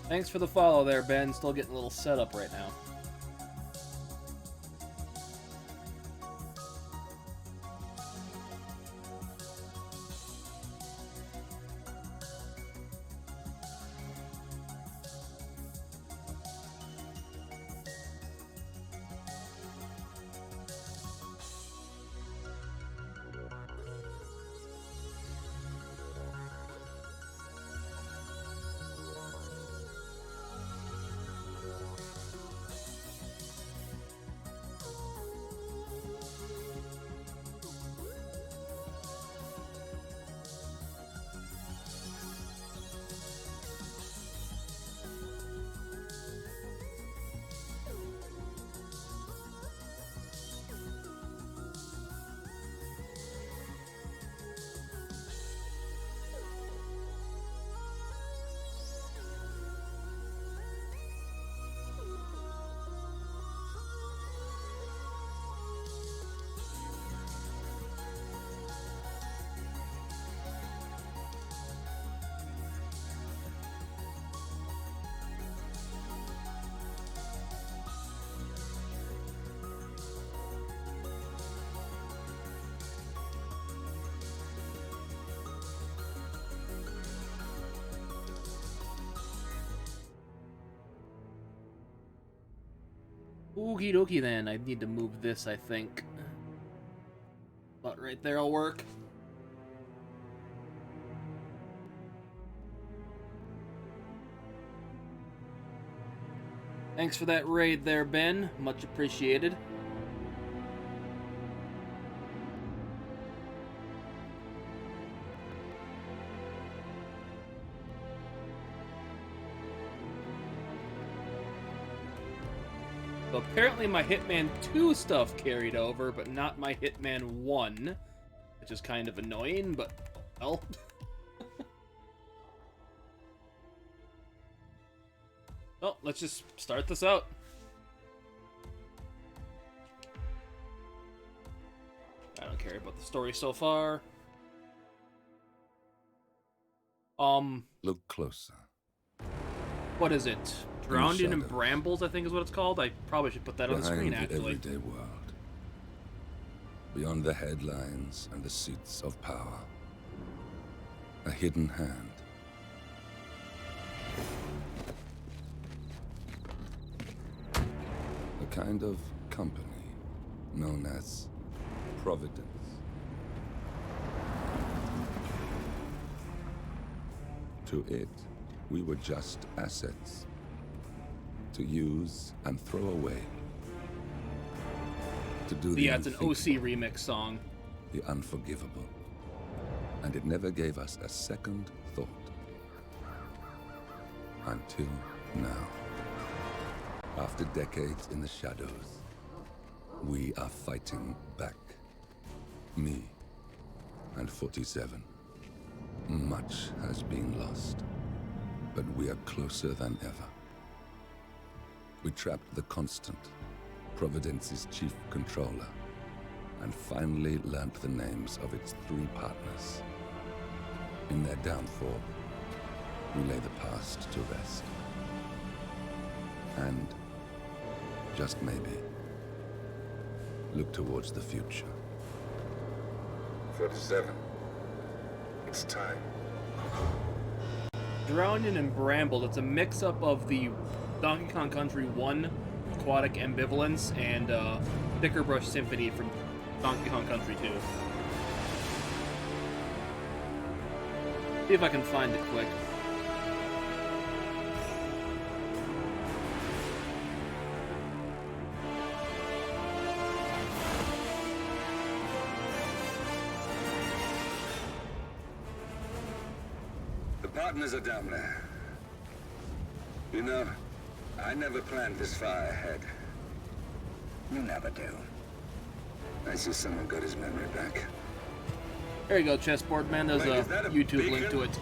Thanks for the follow there, Ben. Still getting a little set up right now. Okie dokie then. I need to move this, I think. But right there'll work. Thanks for that raid there, Ben. Much appreciated. So apparently my Hitman 2 stuff carried over, but not my Hitman 1, which is kind of annoying, but well. Well, let's just start this out. I don't care about the story so far. Look closer. What is it? Drowned in Brambles, I think is what it's called. I probably should put that on the screen, Behind the actually. everyday world. Beyond the headlines and the seats of power. A hidden hand. A kind of company known as Providence. To it, we were just assets. To use and throw away. To do the Yeah, it's an unthinkable, OC remix song. the unforgivable. And it never gave us a second thought. Until now. After decades in the shadows, we are fighting back. Me and 47. Much has been lost, but we are closer than ever. We trapped the Constant, Providence's chief controller, and finally learnt the names of its 3 partners. In their downfall, we lay the past to rest. And, just maybe, look towards the future. 47. It's time. Drowning in Bramble, it's a mix-up of the Donkey Kong Country 1 Aquatic Ambivalence and Stickerbrush Symphony from Donkey Kong Country 2. See if I can find it quick. The partners are down there. You know, I never planned this far ahead. You never do. I see someone got his memory back. There you go, Chessboard Man. There's Wait, a is that a YouTube link beacon? to it.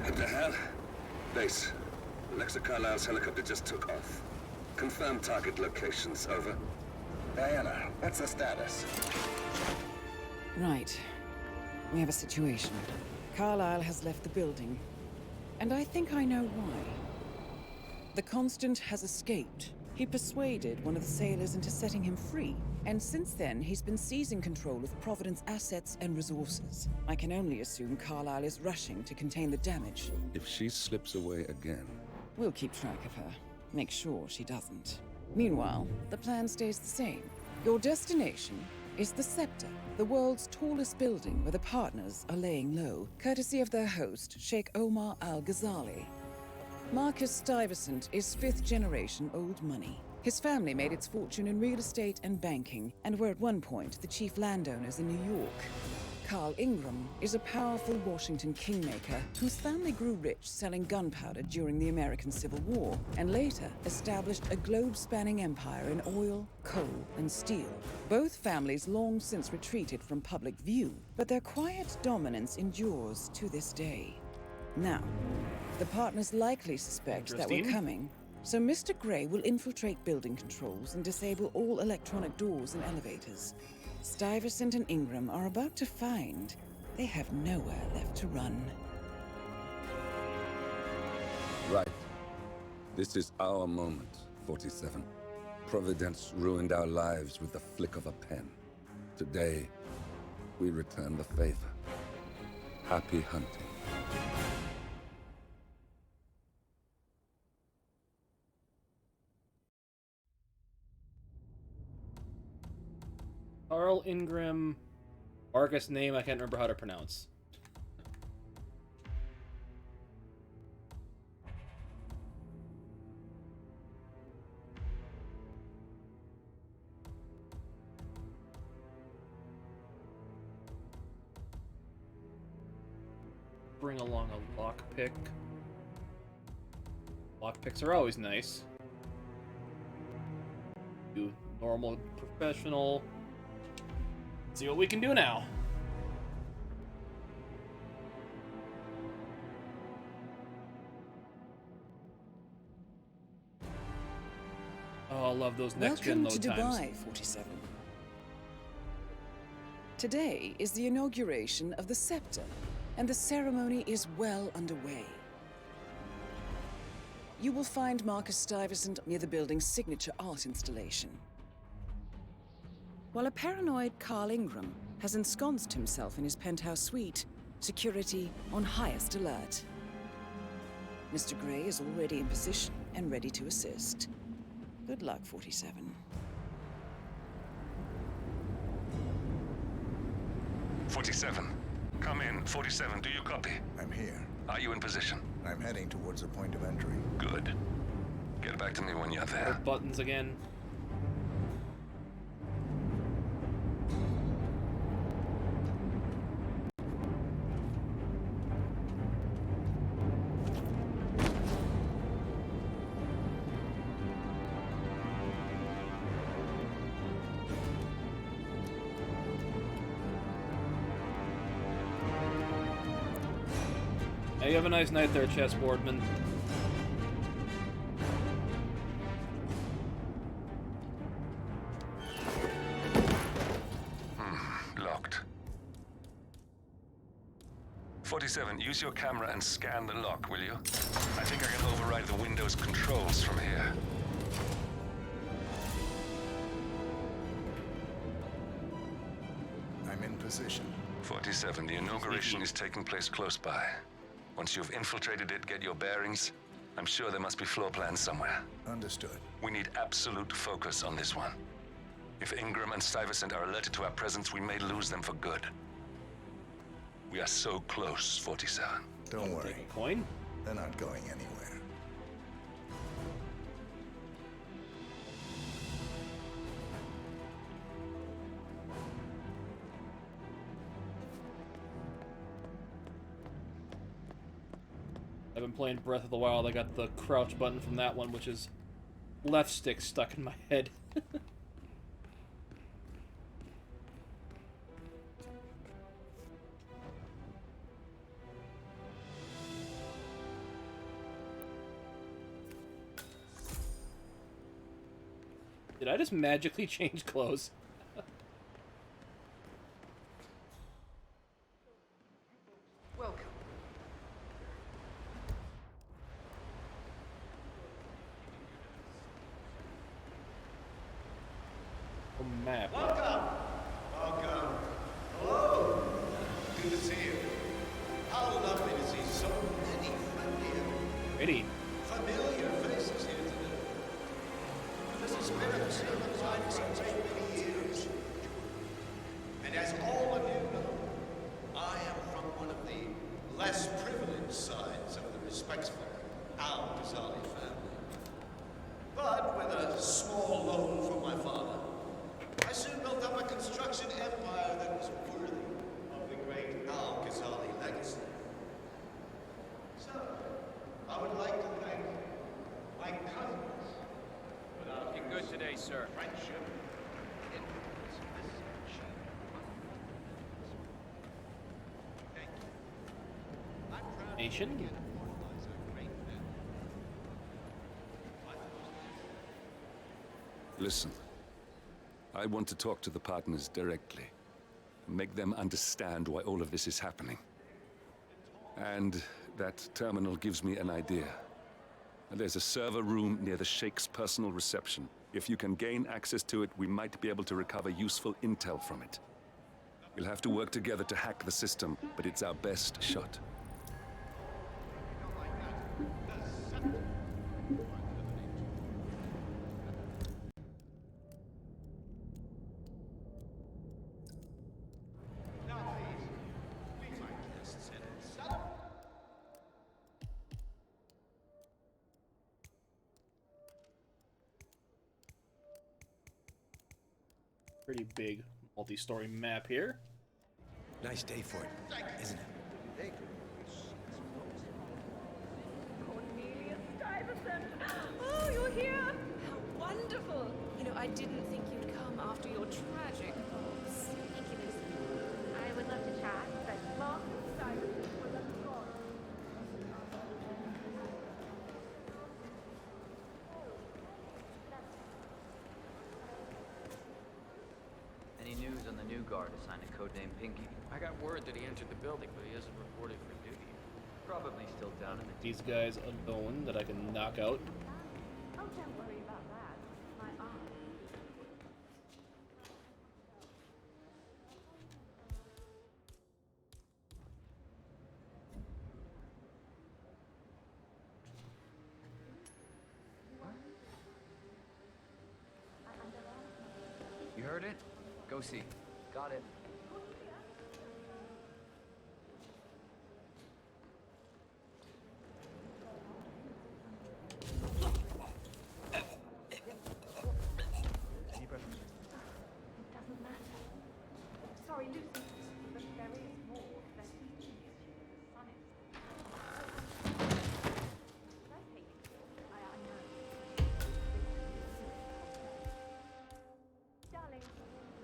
What the hell? Base. Alexa Carlisle's helicopter just took off. Confirm target locations, over. Diana, what's the status? Right. We have a situation. Carlyle has left the building, and I think I know why. The Constant has escaped. He persuaded one of the sailors into setting him free, and since then he's been seizing control of Providence assets and resources. I can only assume Carlyle is rushing to contain the damage. If she slips away again, We'll keep track of her. Make sure she doesn't. Meanwhile, the plan stays the same. Your destination is the Scepter, the world's tallest building where the partners are laying low, courtesy of their host, Sheikh Omar Al-Ghazali. Marcus Stuyvesant is fifth-generation old money. His family made its fortune in real estate and banking, and were at one point the chief landowners in New York. Carl Ingram is a powerful Washington kingmaker whose family grew rich selling gunpowder during the American Civil War, and later established a globe-spanning empire in oil, coal, and steel. Both families long since retreated from public view, but their quiet dominance endures to this day. Now, the partners likely suspect that we're Interesting. coming, so Mr. Grey will infiltrate building controls and disable all electronic doors and elevators. Stuyvesant and Ingram are about to find they have nowhere left to run. right. This is our moment, 47. Providence ruined our lives with the flick of a pen. Today, we return the favor. Happy hunting. Carl Ingram. Marcus name I can't remember how to pronounce. Bring along a lockpick. Lockpicks are always nice. Do normal, professional. See what we can do now. Oh, I love those next-gen Welcome load to times. Dubai, 47. Today is the inauguration of the Scepter, and the ceremony is well underway. You will find Marcus Stuyvesant near the building's signature art installation, while a paranoid Carl Ingram has ensconced himself in his penthouse suite, security on highest alert. Mr. Grey is already in position and ready to assist. Good luck, 47. 47. Come in. 47, do you copy? I'm here. Are you in position? I'm heading towards the point of entry. Good. Get back to me when you're there. Buttons again. Hey, you have a nice night there, chessboardman. Locked. 47, use your camera and scan the lock, will you? I think I can override the Windows controls from here. I'm in position. 47, the inauguration is taking place close by. Once you've infiltrated it, get your bearings. I'm sure there must be floor plans somewhere. Understood. We need absolute focus on this one. If Ingram and Stuyvesant are alerted to our presence, we may lose them for good. We are so close, 47. Don't worry. Take a coin. They're not going anywhere. I've been playing Breath of the Wild. I got the crouch button from that one, which is left stick stuck in my head. Did I just magically change clothes? Alrighty. Familiar faces here today. This is Spirit of Sealand Line for a great many years. And as all of you know, I am from one of the less privileged sides of the respectful Al-Ghazali family. But with a small loan from my father, I soon built up a construction empire that was worthy of the great Al-Ghazali legacy. So, I would like to thank my cousins for their Looking good today, sir. friendship. Thank you. I'm proud Nation. to immortalize a great man. Listen, I want to talk to the partners directly. Make them understand why all of this is happening. And that terminal gives me an idea. There's a server room near the Sheikh's personal reception. If you can gain access to it, we might be able to recover useful intel from it. We'll have to work together to hack the system, but it's our best shot. Now, please, my guests, and celebrate. Pretty big multi-story map here. Nice day for it, isn't it? Cornelia Stuyvesant! Oh, you're here! How wonderful! You know, I didn't think you'd come after your tragic loss. Thank you, Lucy. I would love to chat, but Mark Stuyvesant was a god. Any news on the new guard assigned to codename Pinky? I got word that he entered the building, but he hasn't reported for duty. Probably still down in the... These guys unknown that I can knock out. oh, don't worry about that. My aunt. You heard it? Go see. Got it. Doesn't matter. Sorry, Lucy, but there is more that he is. Son is. Did I take it? I know. Darling,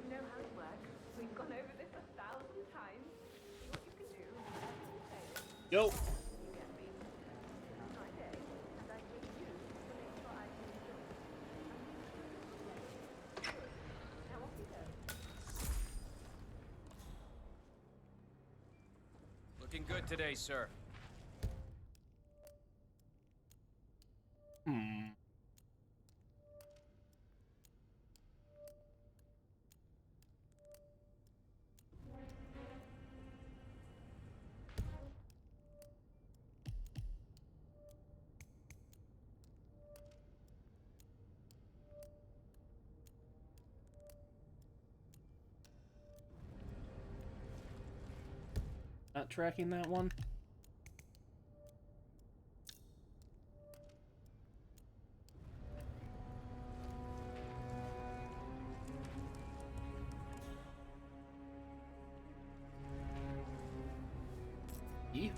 you know how it works. We've gone over this 1,000 times. See what you can do. Say it. Yo. You get me. On my day, and I take you to make sure I can do it. Good. Now off you go. Looking good today, sir. Hmm. Not tracking that one. E?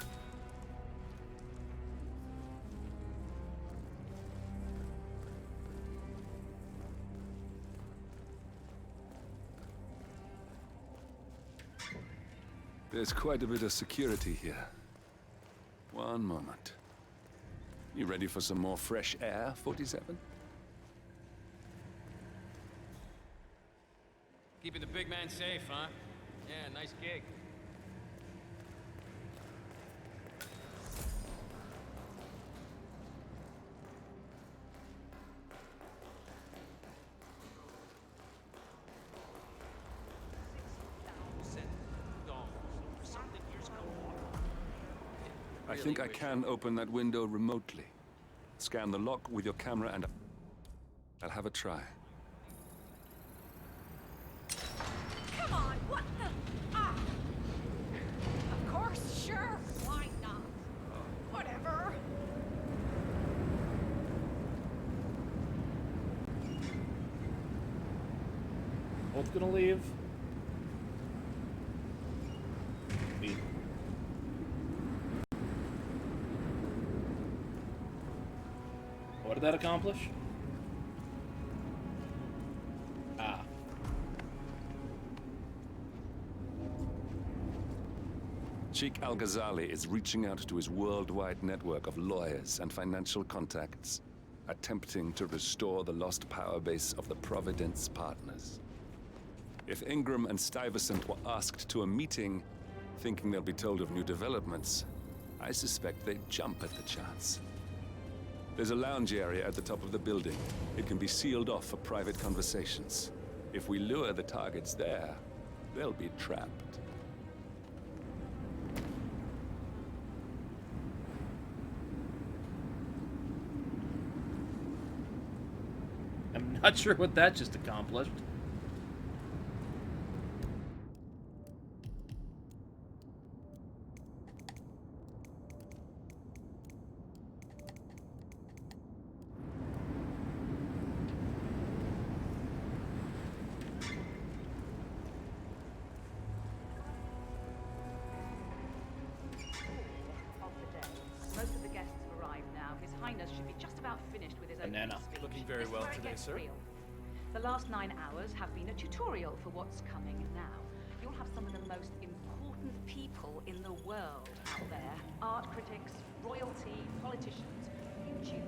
There's quite a bit of security here. One moment. You ready for some more fresh air, 47? Keeping the big man safe, huh? Yeah, nice gig. I think I can open that window remotely. Scan the lock with your camera and I'll have a try. Come on, what the? Ah! Of course, sure, why not? Whatever. Both gonna leave. Leave. What did that accomplish? Ah. Sheikh Al-Ghazali is reaching out to his worldwide network of lawyers and financial contacts, attempting to restore the lost power base of the Providence Partners. If Ingram and Stuyvesant were asked to a meeting, thinking they'll be told of new developments, I suspect they'd jump at the chance. There's a lounge area at the top of the building. It can be sealed off for private conversations. If we lure the targets there, they'll be trapped. I'm not sure what that just accomplished. Of the day. Most of the guests have arrived now. His Highness should be just about finished with his Banana. opening speech. Looking very This well is where it today, gets sir. real. The last 9 hours have been a tutorial for what's coming now. You'll have some of the most important people in the world out there. Art critics, royalty, politicians, YouTubers.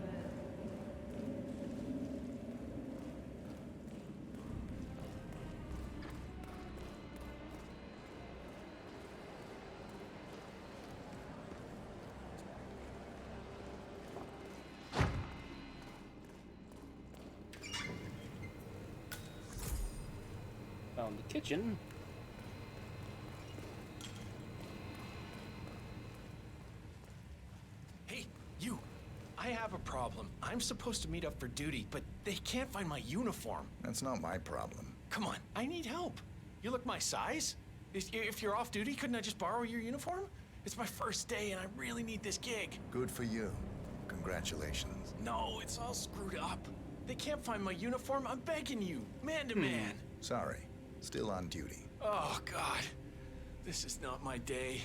Found the kitchen. Hey, you! I have a problem. I'm supposed to meet up for duty, but they can't find my uniform. That's not my problem. Come on, I need help. You look my size. If you're off duty, couldn't I just borrow your uniform? It's my first day and I really need this gig. Good for you. Congratulations. No, it's all screwed up. They can't find my uniform. I'm begging you, man to man. Sorry. Still on duty. Oh, God. This is not my day.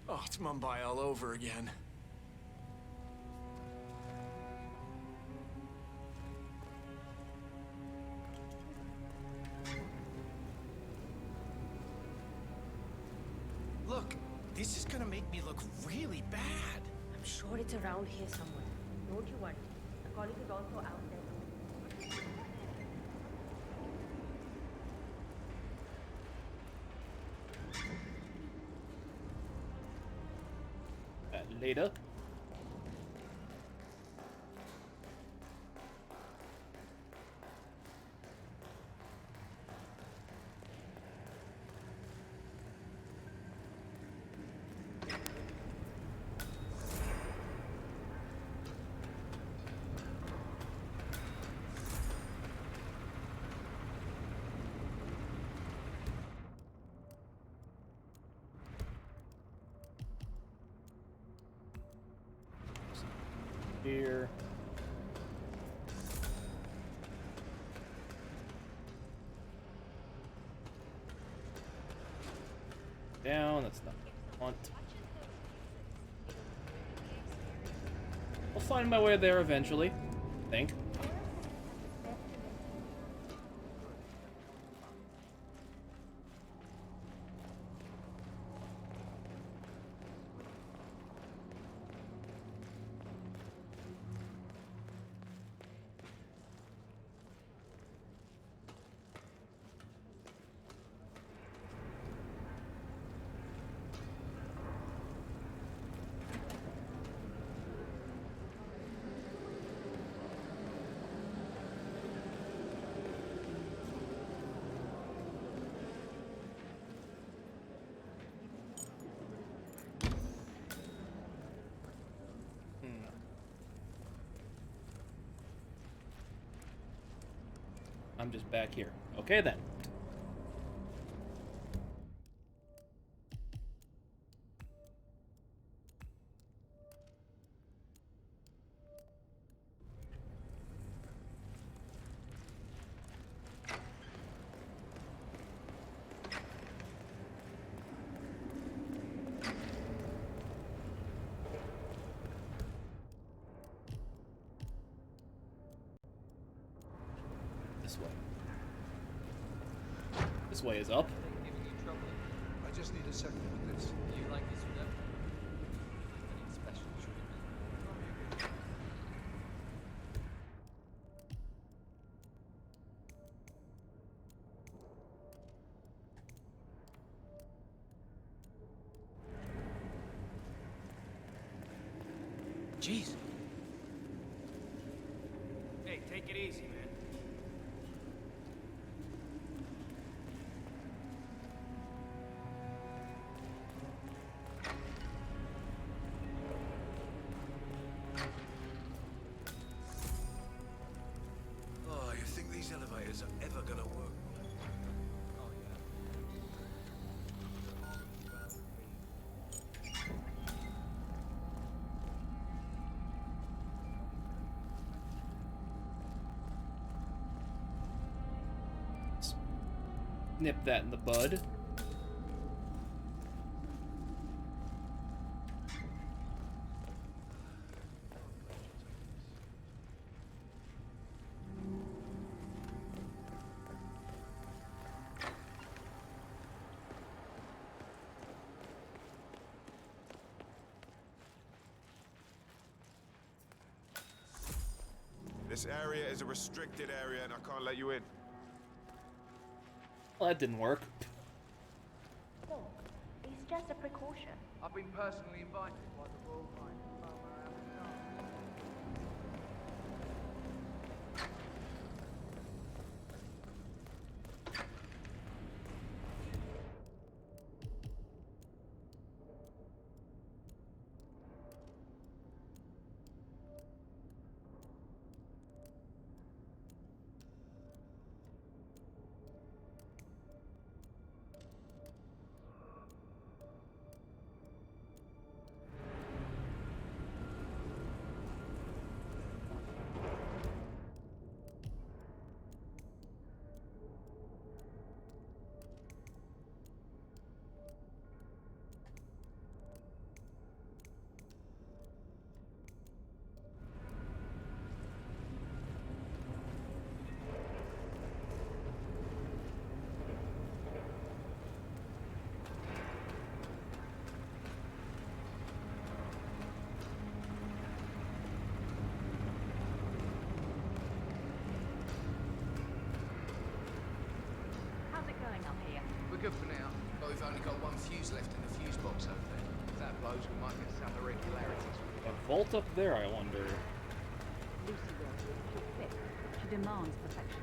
Oh, it's Mumbai all over again. Look, this is gonna make me look really bad. I'm sure it's around here somewhere. Don't you worry. The colleague is also out there. Later. Here. Down, that's not what I want. I'll find my way there eventually, I think. I'm just back here. Okay then. This way. This way is up. Giving you trouble? I just need a second with this. You like this with them? I need special treatment. Jeez. Hey, take it easy, man. Oh, you think these elevators are ever gonna work? Oh, yeah. Nip that in the bud. This area is a restricted area and I can't let you in. Well, that didn't work. Look, it's just a precaution. I've been personally invited by the Royal Flying Farmer Avatar. How's it going up here? We're good for now, but we've only got one fuse left in the fuse box over there. If that blows, we might get some irregularities. A vault up there, I wonder. Lucy will she'll fit. She demands perfection.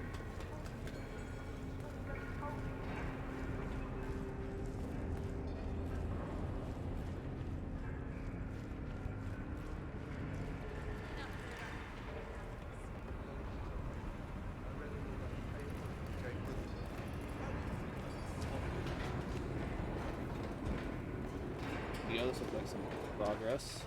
Yeah, this looks like some progress.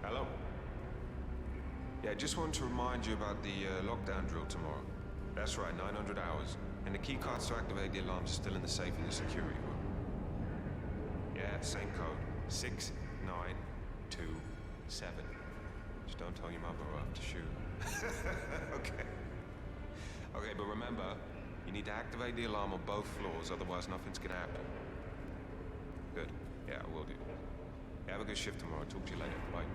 Hello? Yeah, just wanted to remind you about the lockdown drill tomorrow. That's right, 900 hours. And the key cards to activate the alarms are still in the safe in the security room. Yeah, same code. 6927. Just don't tell your mother or I'll have to shoot her. Okay. Okay, but remember, you need to activate the alarm on both floors, otherwise nothing's gonna happen. Good. Yeah, I will do. Yeah, have a good shift tomorrow. Talk to you later. Bye.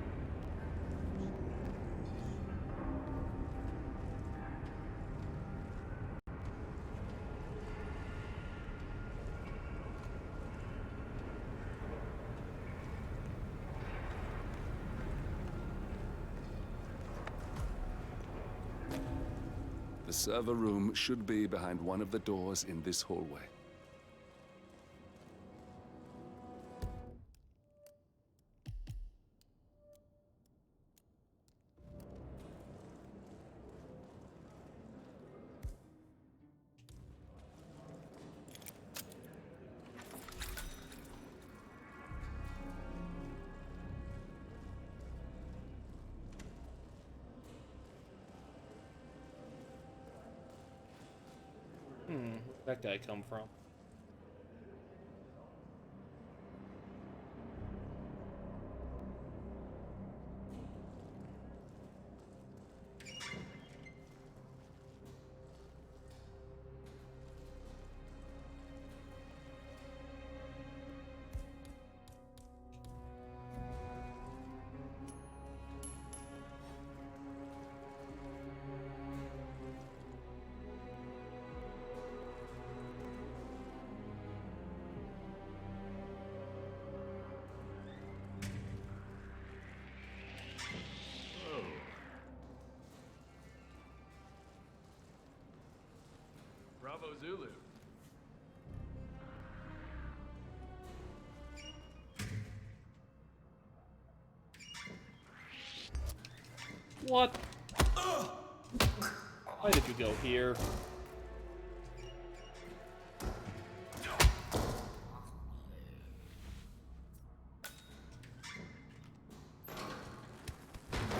The server room should be behind one of the doors in this hallway. Where'd that guy come from? Bravo Zulu. What? Why did you go here?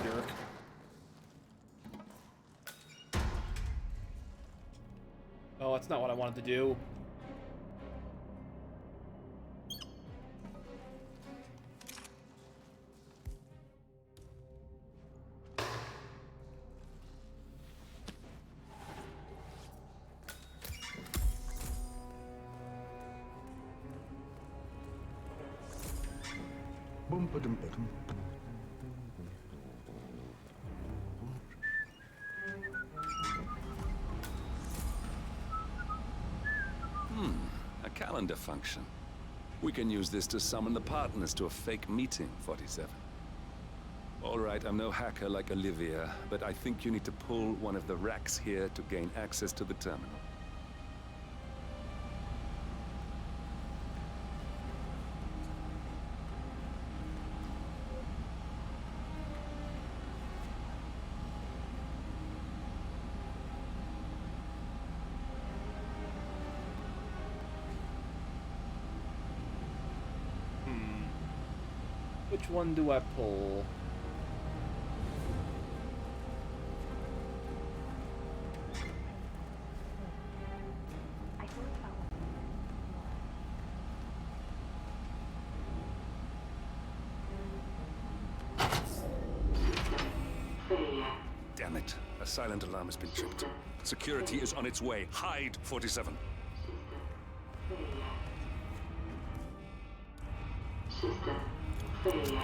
Jerk. Oh, that's not what I wanted to do. A calendar function. We can use this to summon the partners to a fake meeting, 47. All right, I'm no hacker like Olivia, but I think you need to pull one of the racks here to gain access to the terminal. Which one do I pull? Damn it. A silent alarm has been tripped. Security is on its way. Hide, 47. System failure.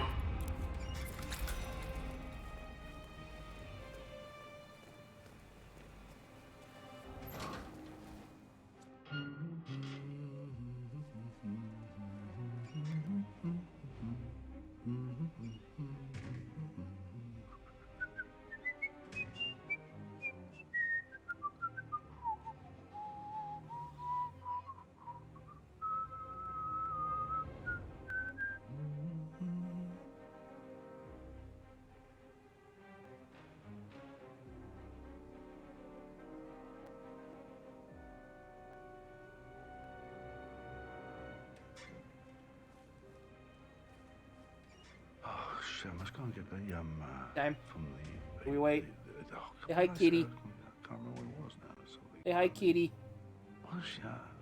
I must go and get the Time. from the. We wait. Oh, Hey, hi, Kitty. I can't remember what it was now. So Hey, hi, Kitty. was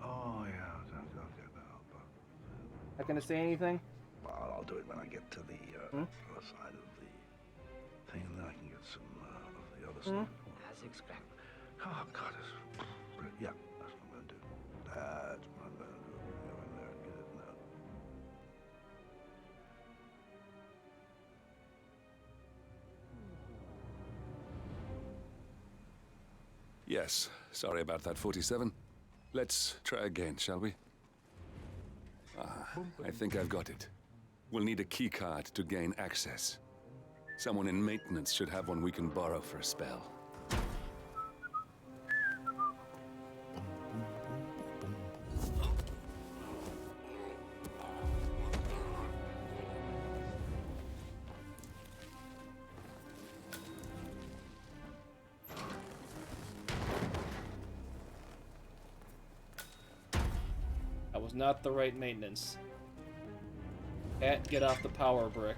oh yeah, I'll get that. Not gonna say anything? Well, I'll do it when I get to the other side of the thing, and then I can get some of the other stuff. As expected. Oh God, yeah, that's what I'm gonna do. That's what I'm gonna do. Go in there and get it now. Yes, sorry about that, 47. Let's try again, shall we? I think I've got it. We'll need a keycard to gain access. Someone in maintenance should have one we can borrow for a spell. was not the right maintenance. Cat, get off the power brick.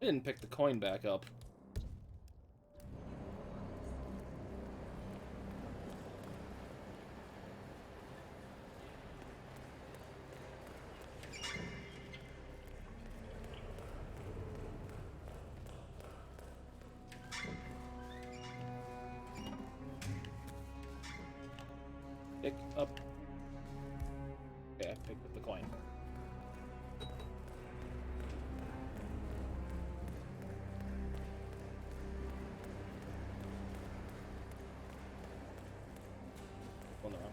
I didn't pick the coin back up. Pick up. Okay, I picked up the coin. On the wrong.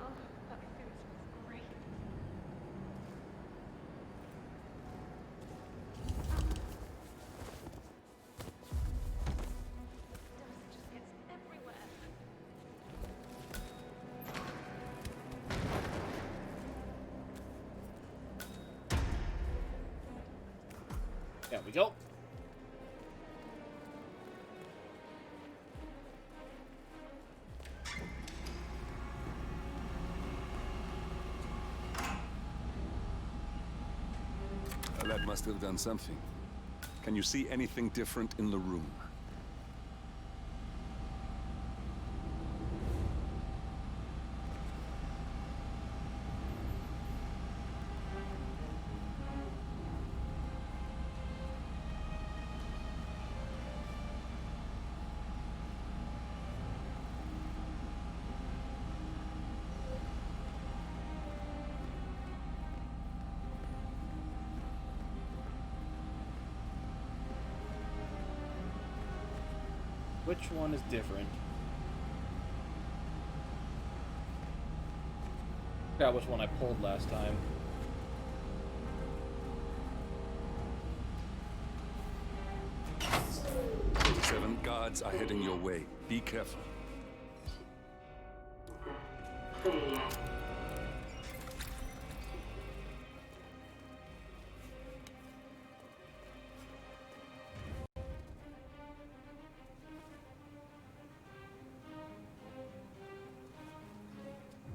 Oh, that food smells great. Dust just gets everywhere. There we go. That must have done something. Can you see anything different in the room? Which one is different? Forgot which one I pulled last time. Seven guards are heading your way. Be careful. Failure.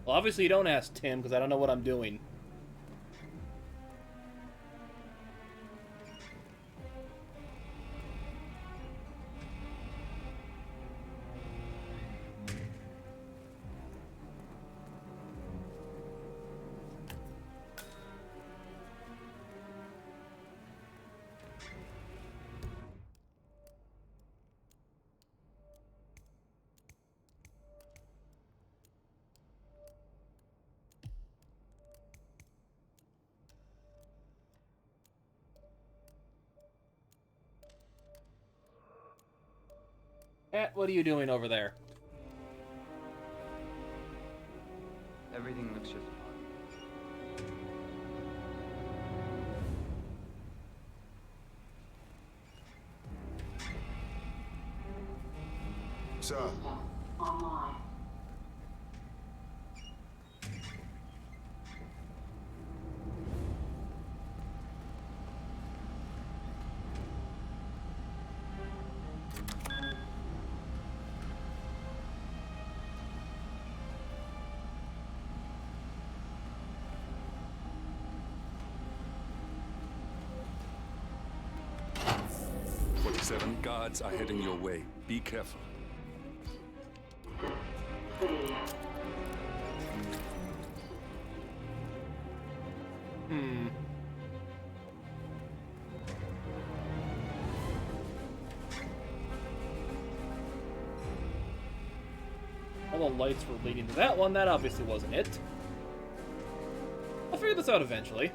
Well, obviously you don't ask Tim, because I don't know what I'm doing. Cat, what are you doing over there? Everything looks just fine. Sir. Online. Seven guards are heading your way. Be careful. Failure. All the lights were leading to that one. That obviously wasn't it. I'll figure this out eventually.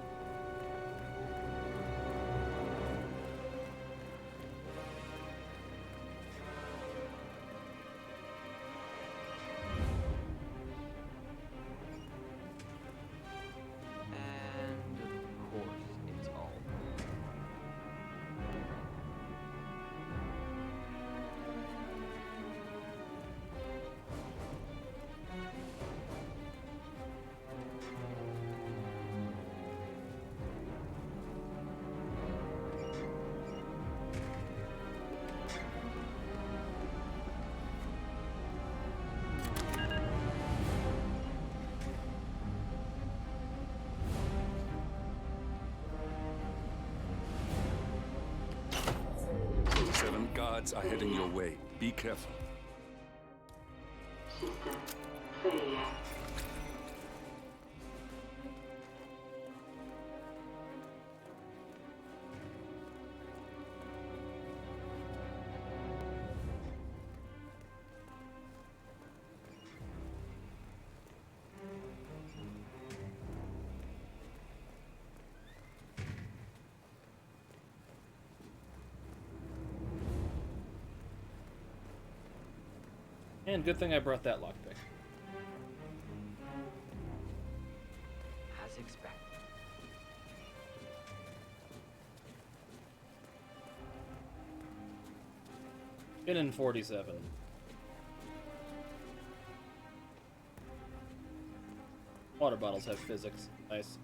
And of course, it's all. Seven guards are heading your way. Be careful. System failure. And good thing I brought that lockpick. As expected. In 47. Water bottles have physics. Nice.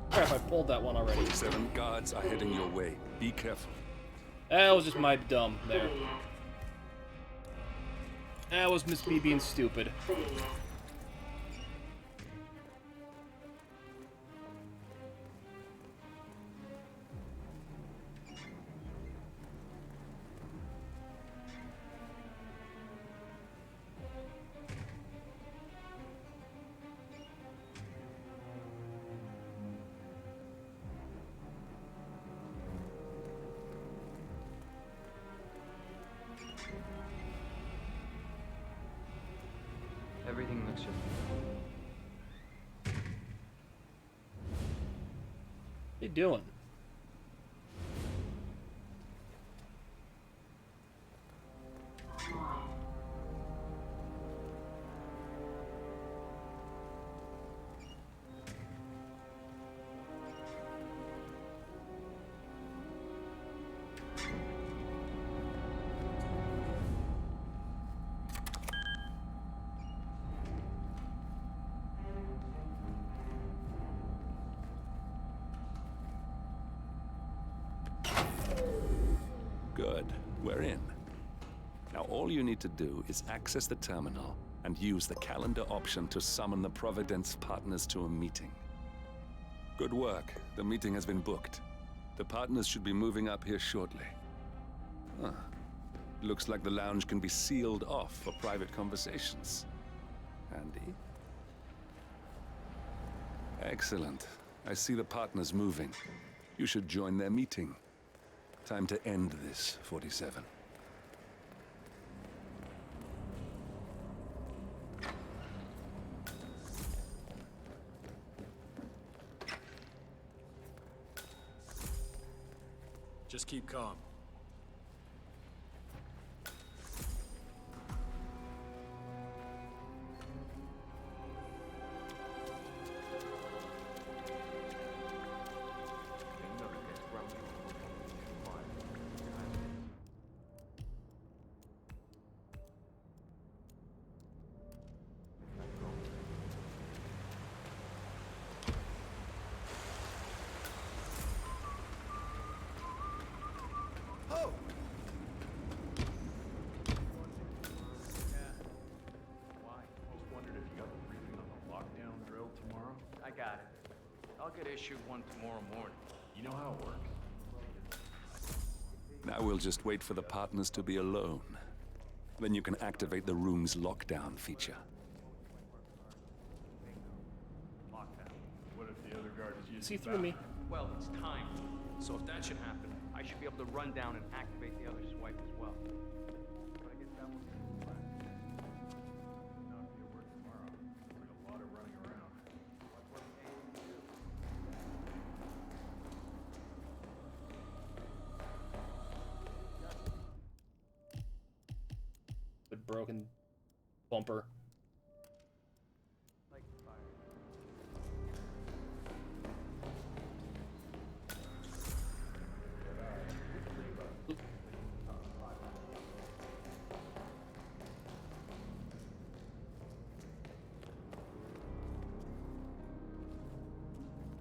Crap, I pulled that one already. 47 guards are heading your way. Be careful. That was just my dumb there. That was Miss B being stupid. Everything looks just... What you doing? Good. We're in. Now all you need to do is access the terminal and use the calendar option to summon the Providence partners to a meeting. Good work. The meeting has been booked. The partners should be moving up here shortly. Huh. Looks like the lounge can be sealed off for private conversations. Handy. Excellent. I see the partners moving. You should join their meeting. Time to end this, 47. Just keep calm. I got it. I'll get issued one tomorrow morning. You know how it works. Now we'll just wait for the partners to be alone. Then you can activate the room's lockdown feature. What if the other guard is using See through me. Well, it's time. So if that should happen, I should be able to run down and activate the other swipe as well. But I guess that will be the plan. Not be at work tomorrow. It's like a lot of running around. What's worth paying to do? With broken bumper. Like fire.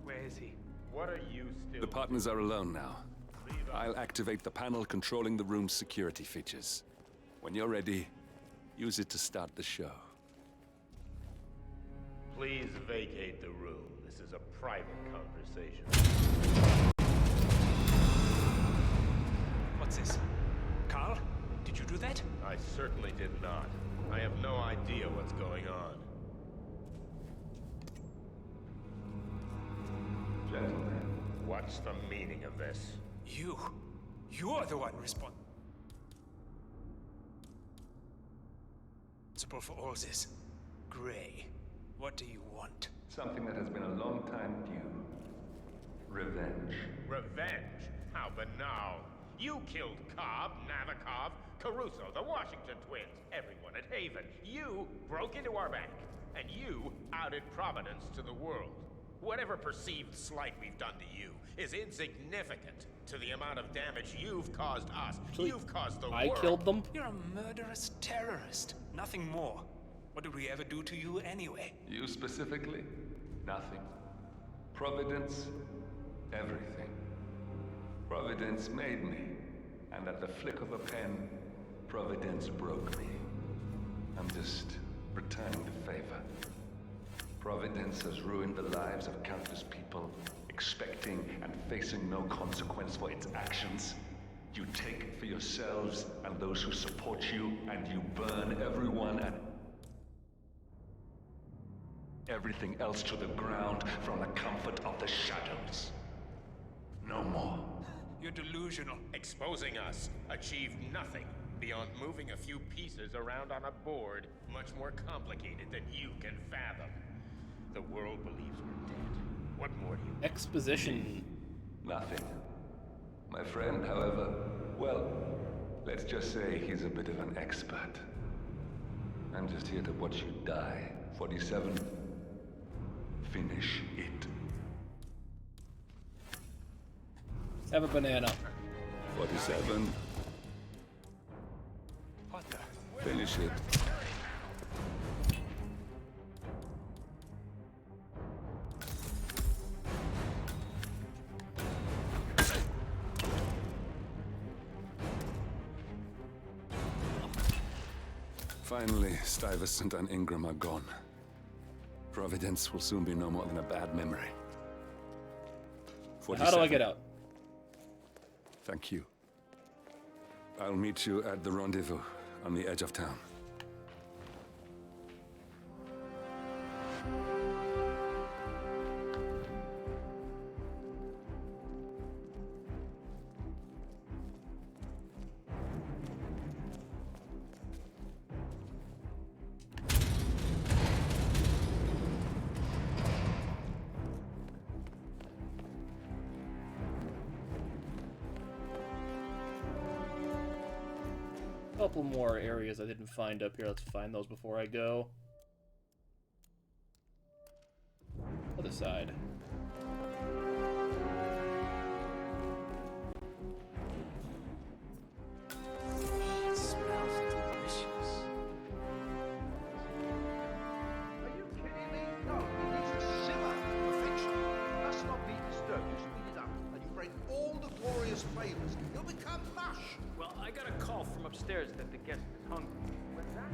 Where is he? What are you still? The partners are alone now. I'll activate the panel controlling the room's security features. When you're ready, use it to start the show. Please vacate the room. This is a private conversation. What's this? Carl? Did you do that? I certainly did not. I have no idea what's going on. Gentlemen, What's the meaning of this? You're the one responsible for all this. Gray, what do you want? something that has been a long time due. Revenge. Revenge? How banal. You killed Cobb, Navikov, Caruso, the Washington twins, everyone at Haven. You broke into our bank, and you outed Providence to the world. Whatever perceived slight we've done to you is insignificant to the amount of damage you've caused us. You've caused the world. I killed them? You're a murderous terrorist. Nothing more. What did we ever do to you anyway? You specifically? Nothing. Providence? Everything. Providence made me, and at the flick of a pen, Providence broke me. I'm just returning the favor. Providence has ruined the lives of countless people, expecting and facing no consequence for its actions. You take it for yourselves and those who support you, and you burn everyone and everything else to the ground from the comfort of the shadows. No more. You're delusional. Exposing us achieved nothing beyond moving a few pieces around on a board much more complicated than you can fathom. The world believes we're dead. What more do you... Exposition. Nothing. My friend, however, well, let's just say he's a bit of an expert. I'm just here to watch you die. 47. Finish it. Have a banana. 47. What the? Finish it. Finally, Stuyvesant and Ingram are gone. Providence will soon be no more than a bad memory. How do I get out? Thank you. I'll meet you at the rendezvous on the edge of town. Couple more areas I didn't find up here. Let's find those before I go. Other side. It smells delicious. Are you kidding me? No, it needs to simmer to perfection. Must not be disturbed. You speed it up, and you break all the glorious flavors. You'll become mush. Well, I got a call from upstairs that the guest is hungry. When that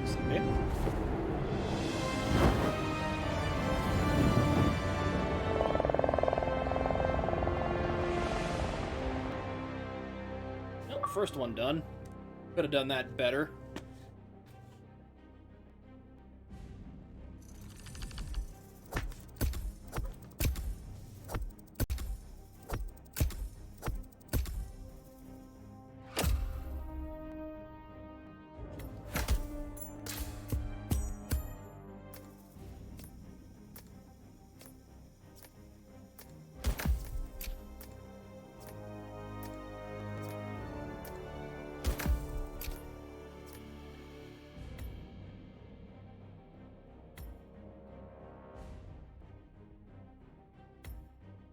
things. Okay. Nope, first one done. Could have done that better.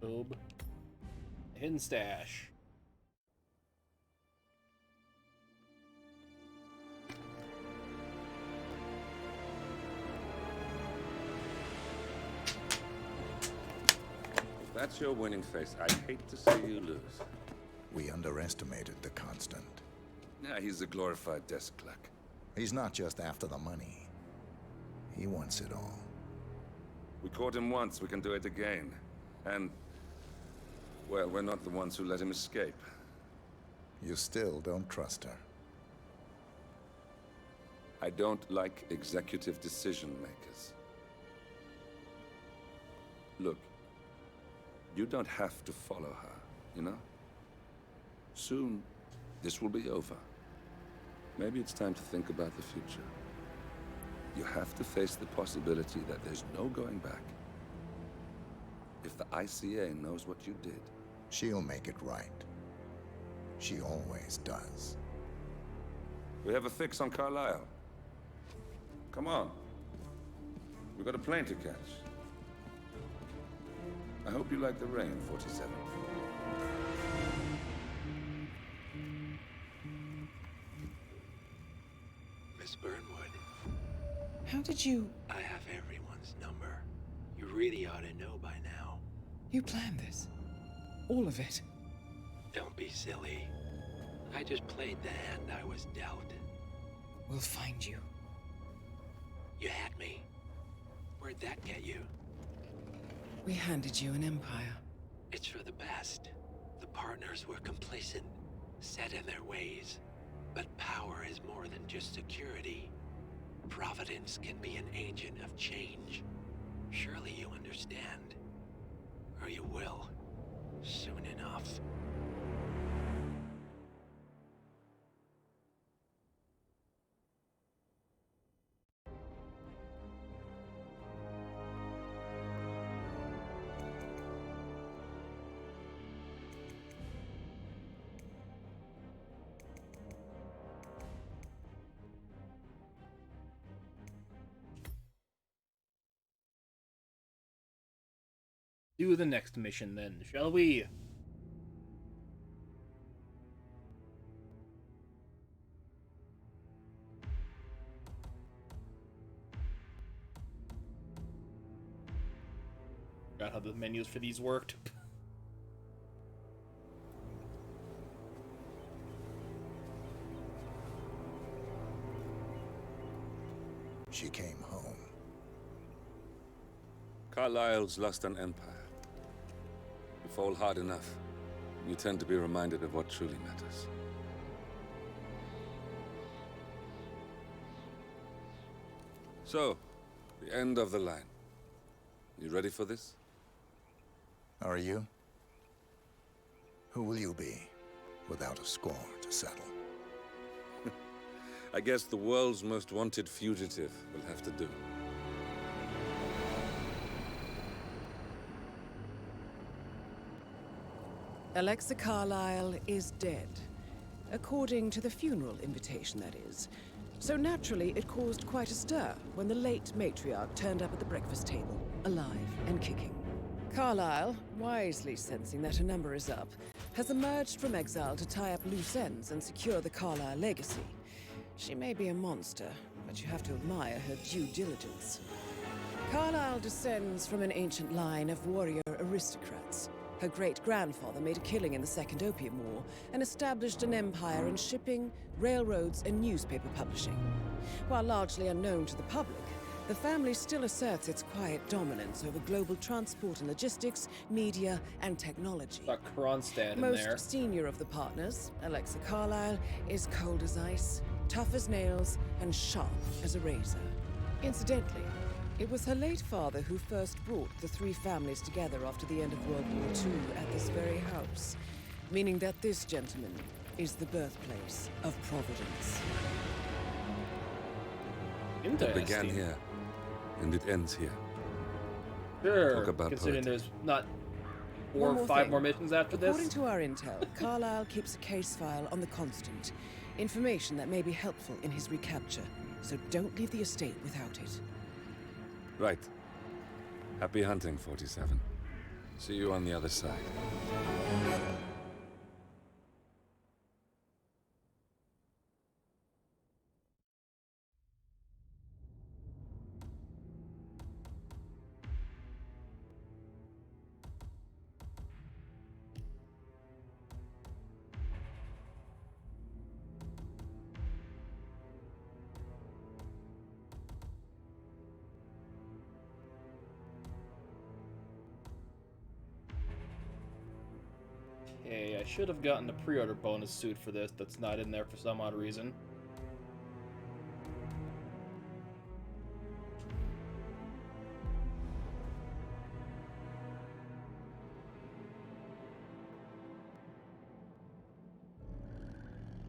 Boom. Hidden stash. If that's your winning face, I hate to see you lose. We underestimated the Constant. Yeah, he's a glorified desk clerk. He's not just after the money. He wants it all. We caught him once, we can do it again. And, well, we're not the ones who let him escape. You still don't trust her. I don't like executive decision makers. Look, you don't have to follow her, you know? Soon, this will be over. Maybe it's time to think about the future. You have to face the possibility that there's no going back. If the ICA knows what you did, she'll make it right. She always does. We have a fix on Carlisle. Come on. We've got a plane to catch. I hope you like the rain, 47. Miss Burnwood. How did you... I have everyone's number. You really ought to know by now. You planned this? All of it? Don't be silly. I just played the hand I was dealt. We'll find you. You had me. Where'd that get you? We handed you an empire. It's for the best. The partners were complacent, set in their ways. But power is more than just security. Providence can be an agent of change. Surely you understand. Or you will. Soon enough. Do the next mission then, shall we? Forgot how the menus for these worked. She came home. Carlisle's lost an empire. You fall hard enough, you tend to be reminded of what truly matters. So, the end of the line. You ready for this? Are you? Who will you be, without a score to settle? I guess the world's most wanted fugitive will have to do. Alexa Carlisle is dead. According to the funeral invitation, that is. So naturally, it caused quite a stir when the late matriarch turned up at the breakfast table, alive and kicking. Carlisle, wisely sensing that her number is up, has emerged from exile to tie up loose ends and secure the Carlisle legacy. She may be a monster, but you have to admire her due diligence. Carlisle descends from an ancient line of warrior aristocrats. Her great-grandfather made a killing in the Second Opium War and established an empire in shipping, railroads, and newspaper publishing. While largely unknown to the public, the family still asserts its quiet dominance over global transport and logistics, media, and technology. Got Kronstadt in Most there. senior of the partners, Alexa Carlyle, is cold as ice, tough as nails, and sharp as a razor. Incidentally, it was her late father who first brought the three families together after the end of World War II at this very house, meaning that this gentleman is the birthplace of Providence. It began here, and it ends here. Sure, Talk about considering politics. there's not One 4 more or 5 thing. more missions after this. According to our intel, Carlyle keeps a case file on the Constant. Information that may be helpful in his recapture, so don't leave the estate without it. Right. Happy hunting, 47. See you on the other side. Okay, I should have gotten a pre-order bonus suit for this that's not in there for some odd reason.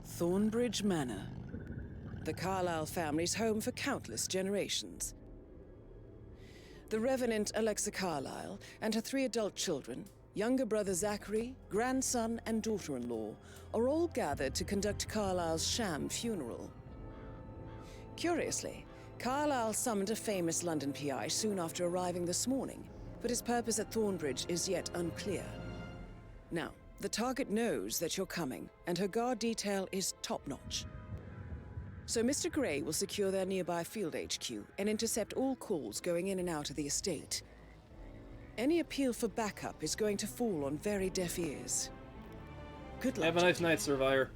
Thornbridge Manor. The Carlyle family's home for countless generations. The Revenant Alexa Carlyle and her 3 adult children, younger brother Zachary, grandson, and daughter-in-law, are all gathered to conduct Carlyle's sham funeral. Curiously, Carlyle summoned a famous London PI soon after arriving this morning, but his purpose at Thornbridge is yet unclear. Now, the target knows that you're coming, and her guard detail is top-notch. So Mr. Gray will secure their nearby field HQ and intercept all calls going in and out of the estate. Any appeal for backup is going to fall on very deaf ears. Good luck. Have a nice night, Survivor.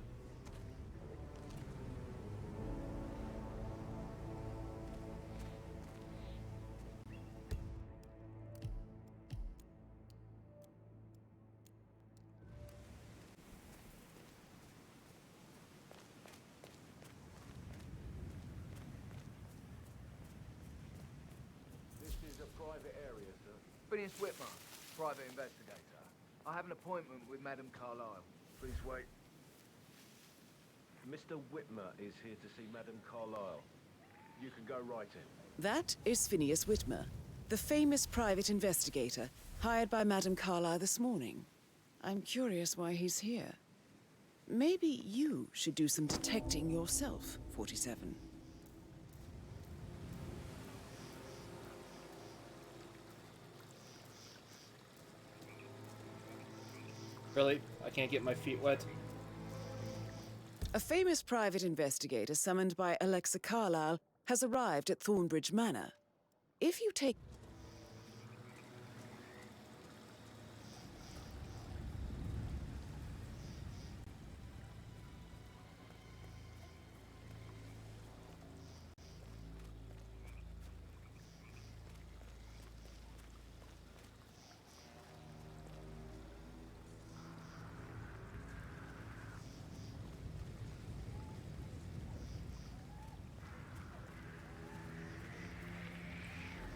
This is a private area, sir. Phineas Whitmer, private investigator. I have an appointment with Madame Carlyle. Please wait. Mr. Whitmer is here to see Madame Carlyle. You can go right in. That is Phineas Whitmer, the famous private investigator hired by Madame Carlyle this morning. I'm curious why he's here. Maybe you should do some detecting yourself, 47. Really? I can't get my feet wet? A famous private investigator summoned by Alexa Carlyle has arrived at Thornbridge Manor. If you take...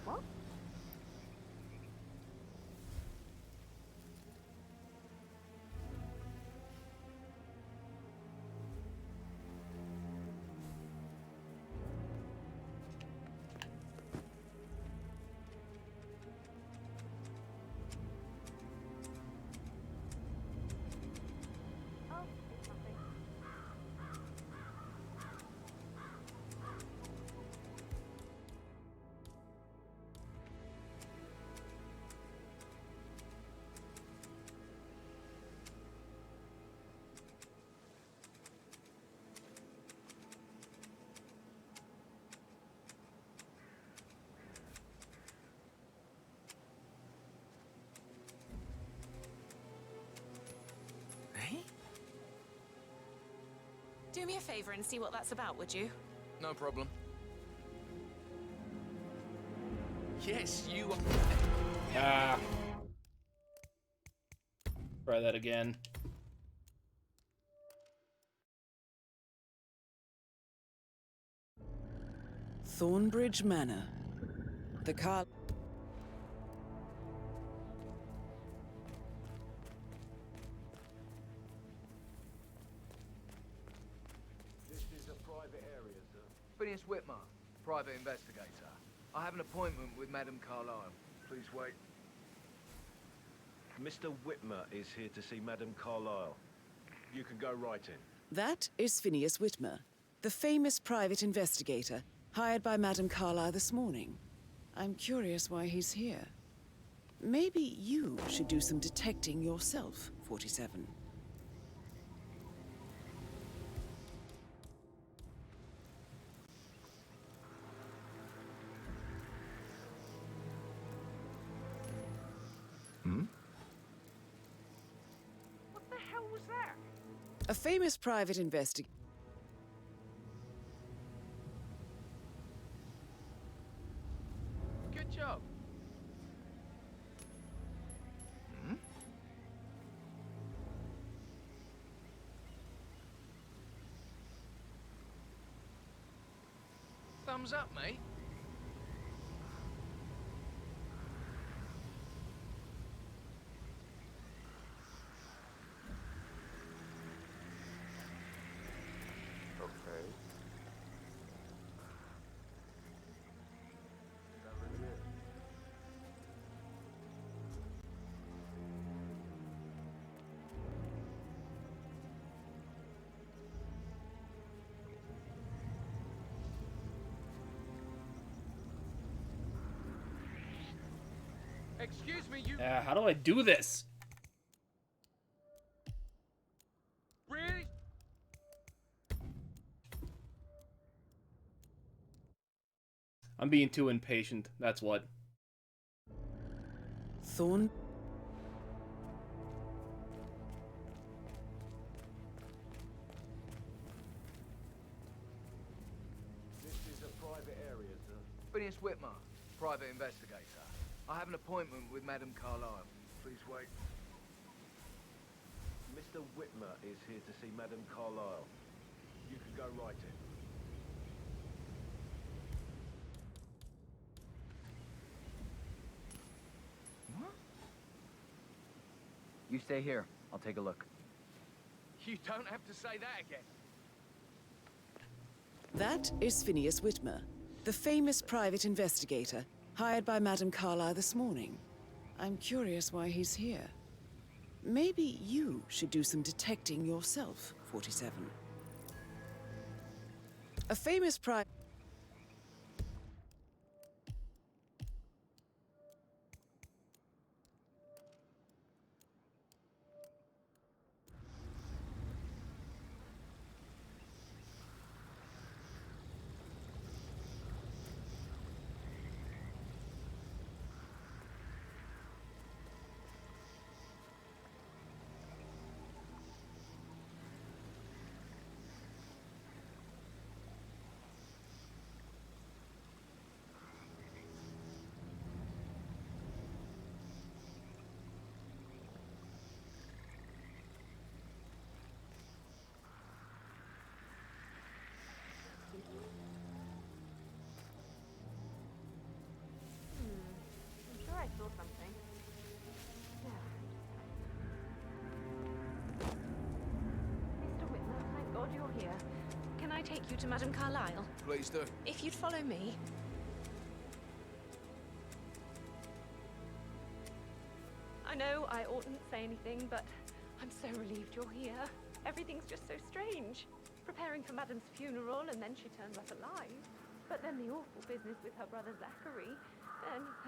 What? Do me a favor and see what that's about, would you? No problem. Yes, you are. Ah. Try that again. Thornbridge Manor. The car. This is a private area, sir. Phineas Whitmer, private investigator. I have an appointment with Madame Carlyle. Please wait. Mr. Whitmer is here to see Madame Carlyle. You can go right in. That is Phineas Whitmer, the famous private investigator hired by Madame Carlyle this morning. I'm curious why he's here. Maybe you should do some detecting yourself, 47. What the hell was that? A famous private investigator. Good job. Thumbs up, mate. Okay. That really it? Excuse me, you How do I do this? really? I'm being too impatient, that's what. Thorn. This is a private area, sir. Phineas Whitmer, private investigator. I have an appointment with Madame Carlyle. Please wait. Mr. Whitmer is here to see Madame Carlyle. You can go right in. You stay here. I'll take a look. You don't have to say that again. That is Phineas Whitmer, the famous private investigator hired by Madame Carlyle this morning. I'm curious why he's here. Maybe you should do some detecting yourself, 47. A famous private... I'm sure I saw something. Yeah. Mr. Whitmer, thank God you're here. Can I take you to Madame Carlyle? Please do. If you'd follow me. I know I oughtn't say anything, but I'm so relieved you're here. Everything's just so strange. Preparing for Madame's funeral, and then she turns up alive. But then the awful business with her brother Zachary,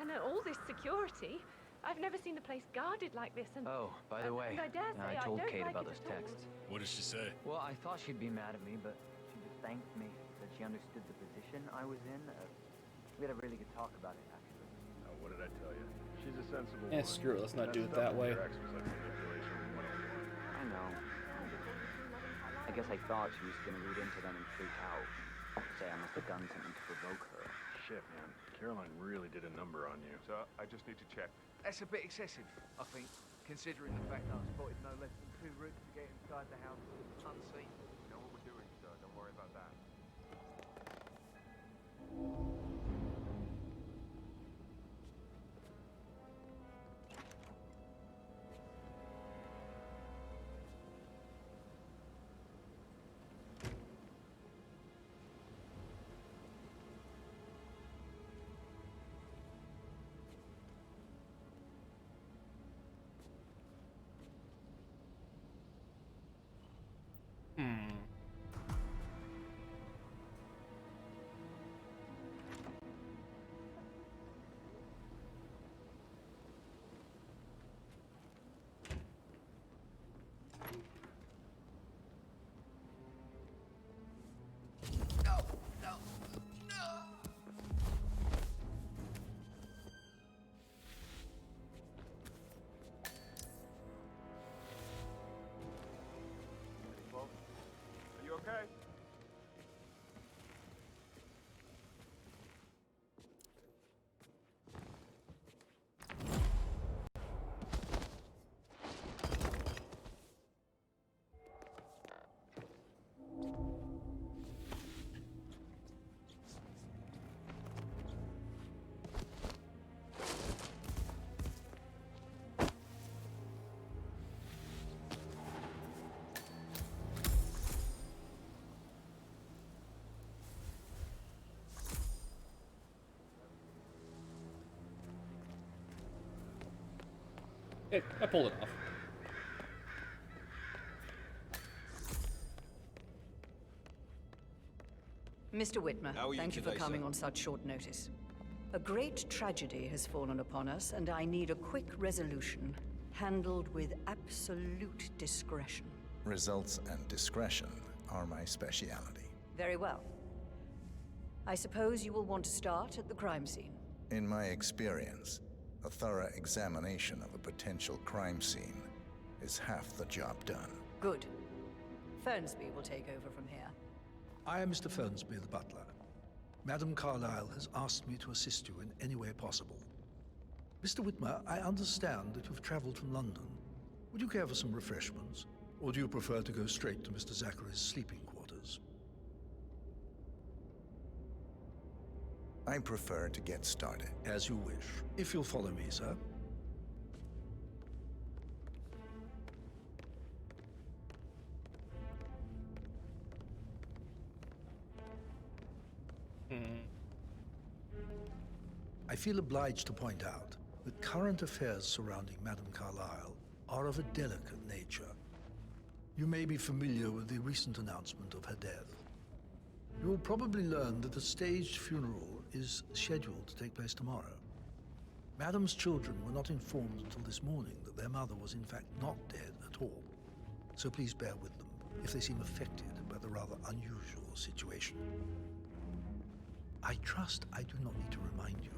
and all this security. I've never seen the place guarded like this, and... Oh, by the way, and I dare say I told don't Kate like about it those at all. texts. What did she say? Well, I thought she'd be mad at me, but she just thanked me. Said she understood the position I was in. We had a really good talk about it, actually. Now, what did I tell you? She's a sensible Eh, woman. screw it, let's not do it stuff that with way. your ex was like manipulation 101. I know. I guess I thought she was gonna read into them and freak out. Say I must have done something to provoke her. Shit, man. Caroline really did a number on you. So, I just need to check. That's a bit excessive, I think, considering the fact that I spotted no less than 2 routes to get inside the house unseen. You know what we're doing, sir. Don't worry about that. Are you okay? Hey, I pulled it off. Mr. Whitmer, How are you thank you for today, coming sir? on such short notice. A great tragedy has fallen upon us, and I need a quick resolution, handled with absolute discretion. Results and discretion are my speciality. Very well. I suppose you will want to start at the crime scene. In my experience, a thorough examination of a potential crime scene is half the job done. Good. Fernsby will take over from here. I am Mr. Fernsby, the butler. Madame Carlyle has asked me to assist you in any way possible. Mr. Whitmer, I understand that you've traveled from London. Would you care for some refreshments? Or do you prefer to go straight to Mr. Zachary's sleeping quarters? I prefer to get started. As you wish. If you'll follow me, sir. I feel obliged to point out that current affairs surrounding Madame Carlyle are of a delicate nature. You may be familiar with the recent announcement of her death. You will probably learn that a staged funeral is scheduled to take place tomorrow. Madame's children were not informed until this morning that their mother was in fact not dead at all. So please bear with them if they seem affected by the rather unusual situation. I trust I do not need to remind you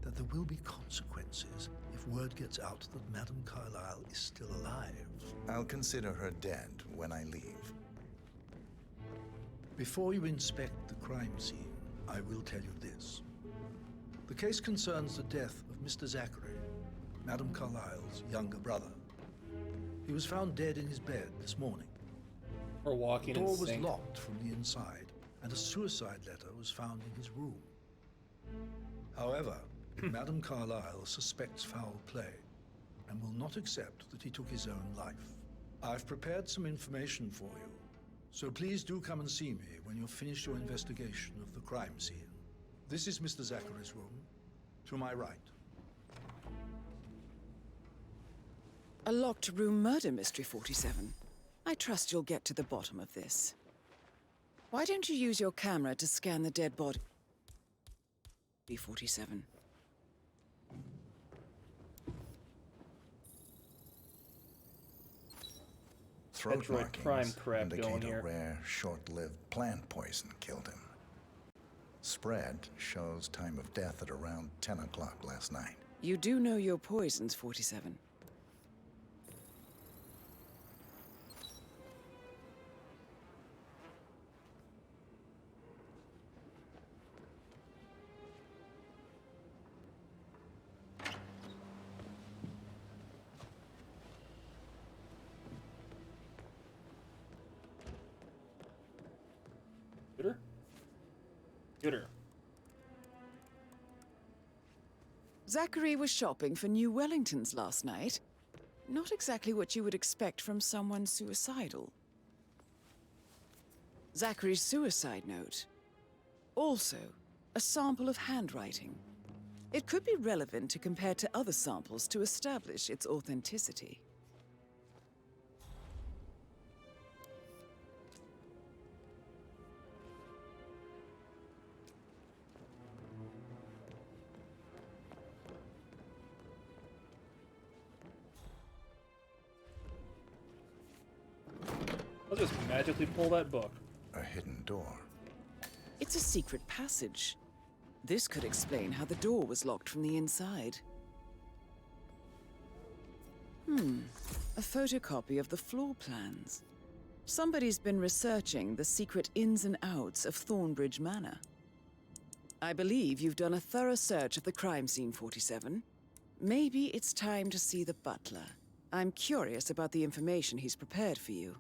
that there will be consequences if word gets out that Madame Carlyle is still alive. I'll consider her dead when I leave. Before you inspect the crime scene, I will tell you this. The case concerns the death of Mr. Zachary, Madame Carlyle's younger brother. He was found dead in his bed this morning. Or walking The in door was sync. locked from the inside, and a suicide letter was found in his room. However, Madame Carlyle suspects foul play and will not accept that he took his own life. I've prepared some information for you, so please do come and see me when you've finished your investigation of the crime scene. This is Mr. Zachary's room, to my right. A locked room murder mystery, 47. I trust you'll get to the bottom of this. Why don't you use your camera to scan the dead body? B47. Throat Metroid markings Prime crap indicate going a here. rare, short-lived plant poison killed him. Spread shows time of death at around 10 o'clock last night. You do know your poisons, 47. Computer. Zachary was shopping for new Wellingtons last night. Not exactly what you would expect from someone suicidal. Zachary's suicide note. Also, a sample of handwriting. It could be relevant to compare to other samples to establish its authenticity. I'll just magically pull that book. A hidden door. It's a secret passage. This could explain how the door was locked from the inside. A photocopy of the floor plans. Somebody's been researching the secret ins and outs of Thornbridge Manor. I believe you've done a thorough search of the crime scene, 47. Maybe it's time to see the butler. I'm curious about the information he's prepared for you.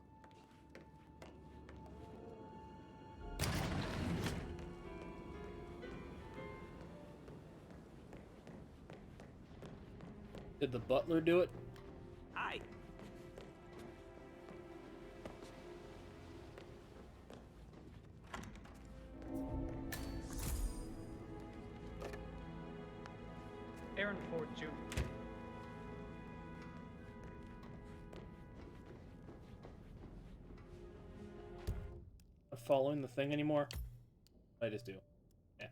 Did the butler do it? Hi. Aaron Ford Jr. Not following the thing anymore? I just do. Yeah.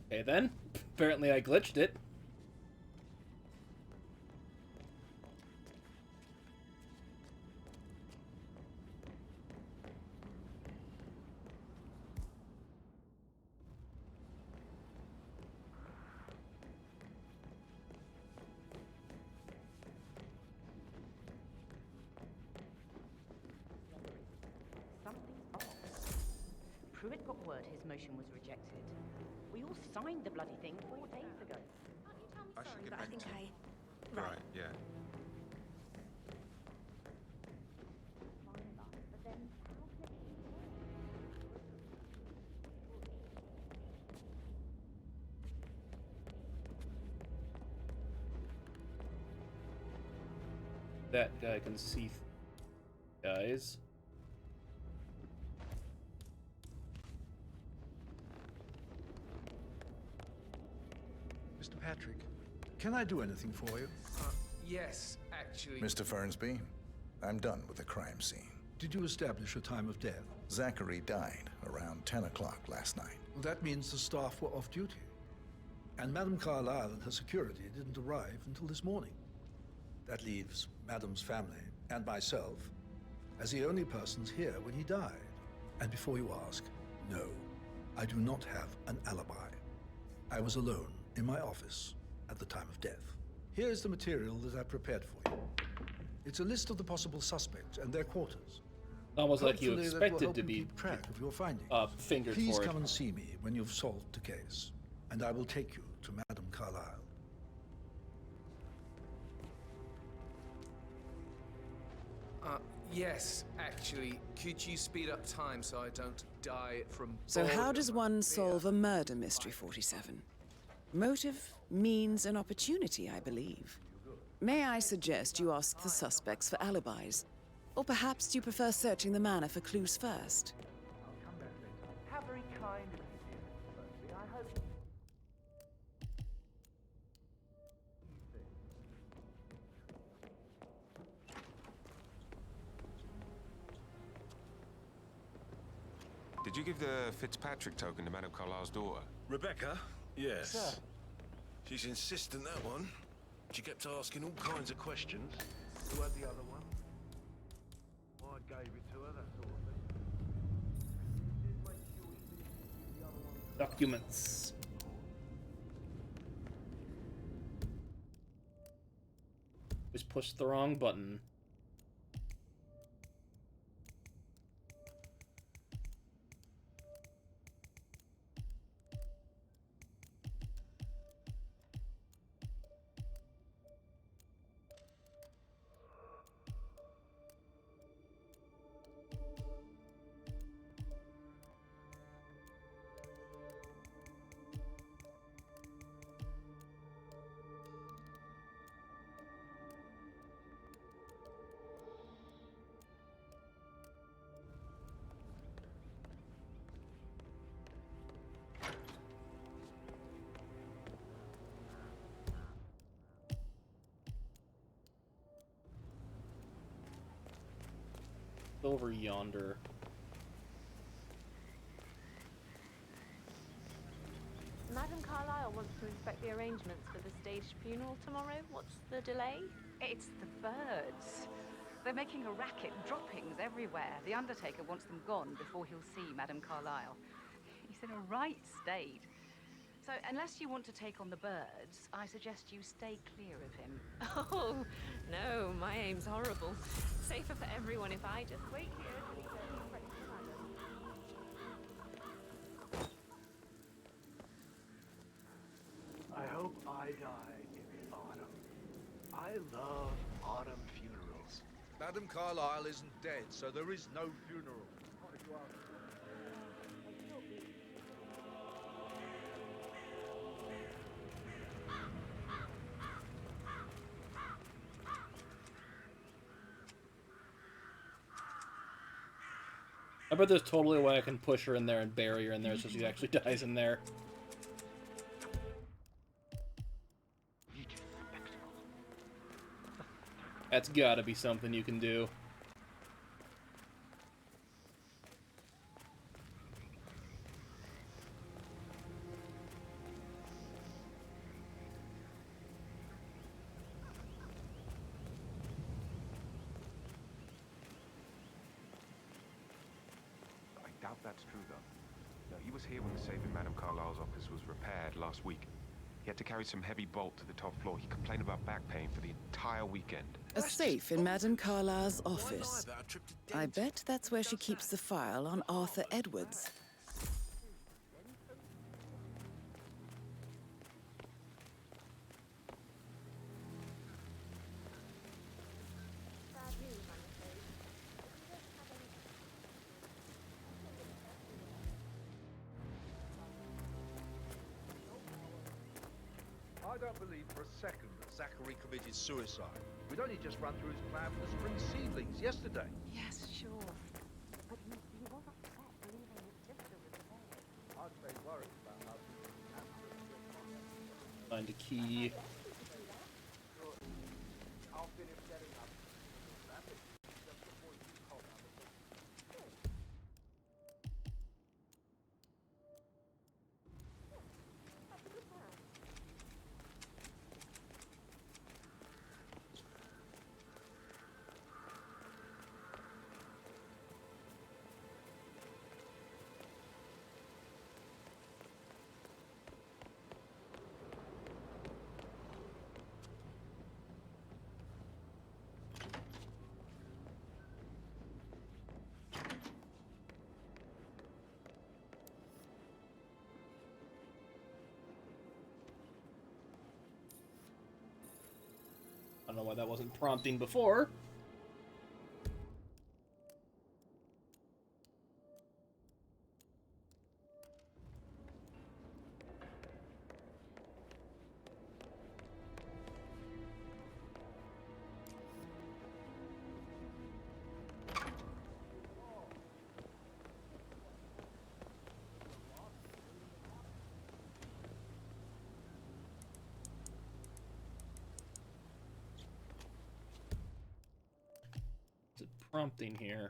Okay then. Apparently I glitched it. Something's off. Pruitt got word his motion was rejected. We all signed the bloody thing 4 days ago. I should get but I back think to you. I... Right, yeah. But then, how can it That guy can see guys. Mr. Patrick, can I do anything for you? Yes, actually. Mr. Fernsby, I'm done with the crime scene. Did you establish a time of death? Zachary died around 10 o'clock last night. Well, that means the staff were off duty. And Madame Carlyle and her security didn't arrive until this morning. That leaves Madame's family and myself as the only persons here when he died. And before you ask, no, I do not have an alibi. I was alone in my office at the time of death. Here is the material that I prepared for you. It's a list of the possible suspects and their quarters. Almost like you Hopefully that will expected help to you be keep track of your findings. fingered Please for it. come and see me when you've solved the case, and I will take you to Madame Carlyle. Yes, actually. Could you speed up time so I don't die from So how boredom? does one solve a murder mystery, 47? Motive, means, and opportunity, I believe. May I suggest you ask the suspects for alibis? Or perhaps you prefer searching the manor for clues first? How very kind of you, dear Mr. Fernsby. I hope... Did you give the Fitzpatrick token to Madame Carlyle's daughter? Rebecca? Yes. Sir. She's insistent, that one. She kept asking all kinds of questions. Who had the other one? I gave it to her, that sort of thing. Documents. Just pushed the wrong button. over yonder. Madame Carlyle wants to inspect the arrangements for the staged funeral tomorrow. What's the delay? It's the birds. They're making a racket, droppings everywhere. The Undertaker wants them gone before he'll see Madame Carlyle. He's in a right state. So, unless you want to take on the birds, I suggest you stay clear of him. Oh, no, my aim's horrible. Safer for everyone if I just wait here till he says he's ready for Madame. I hope I die in the autumn. I love autumn funerals. Madame Carlyle isn't dead, so there is no funeral. I bet there's totally a way I can push her in there and bury her in there so she actually dies in there. That's gotta be something you can do. I doubt that's true, though. No, he was here when the safe in Madame Carlyle's office was repaired last week. He had to carry some heavy bolt to the top floor. He complained about back pain for the entire weekend. A safe in Madame Carlyle's office. I bet that's where she keeps the file on Arthur Edwards. I don't believe for a second that Zachary committed suicide. We'd only just run through his plan for the spring seedlings yesterday. Yes, sure. But he was upset believing his sister was dead. I'd say worried about how Find a key. I'll finish setting up. Just before you call out. I don't know why that wasn't prompting before. Prompting here.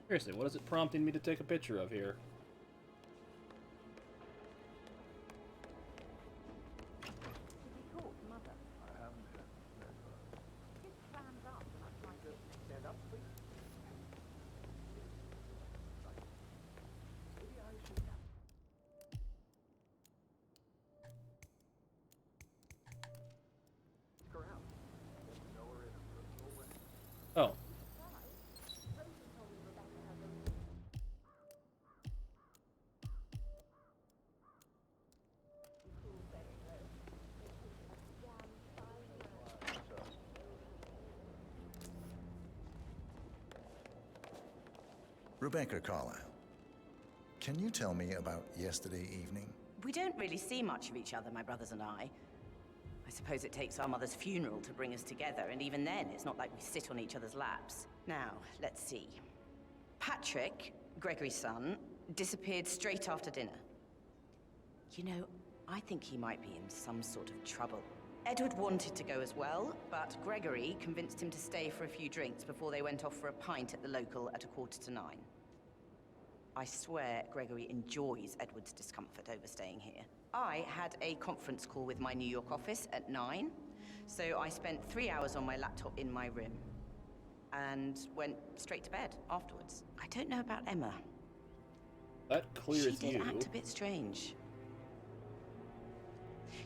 Seriously, what is it prompting me to take a picture of here? Oh. Rebecca Carlyle, can you tell me about yesterday evening? We don't really see much of each other, my brothers and I. I suppose it takes our mother's funeral to bring us together, and even then, it's not like we sit on each other's laps. Now, let's see. Patrick, Gregory's son, disappeared straight after dinner. You know, I think he might be in some sort of trouble. Edward wanted to go as well, but Gregory convinced him to stay for a few drinks before they went off for a pint at the local at 8:45. I swear Gregory enjoys Edward's discomfort over staying here. I had a conference call with my New York office at 9, so I spent 3 hours on my laptop in my room and went straight to bed afterwards. I don't know about Emma. That clears She did you. act a bit strange.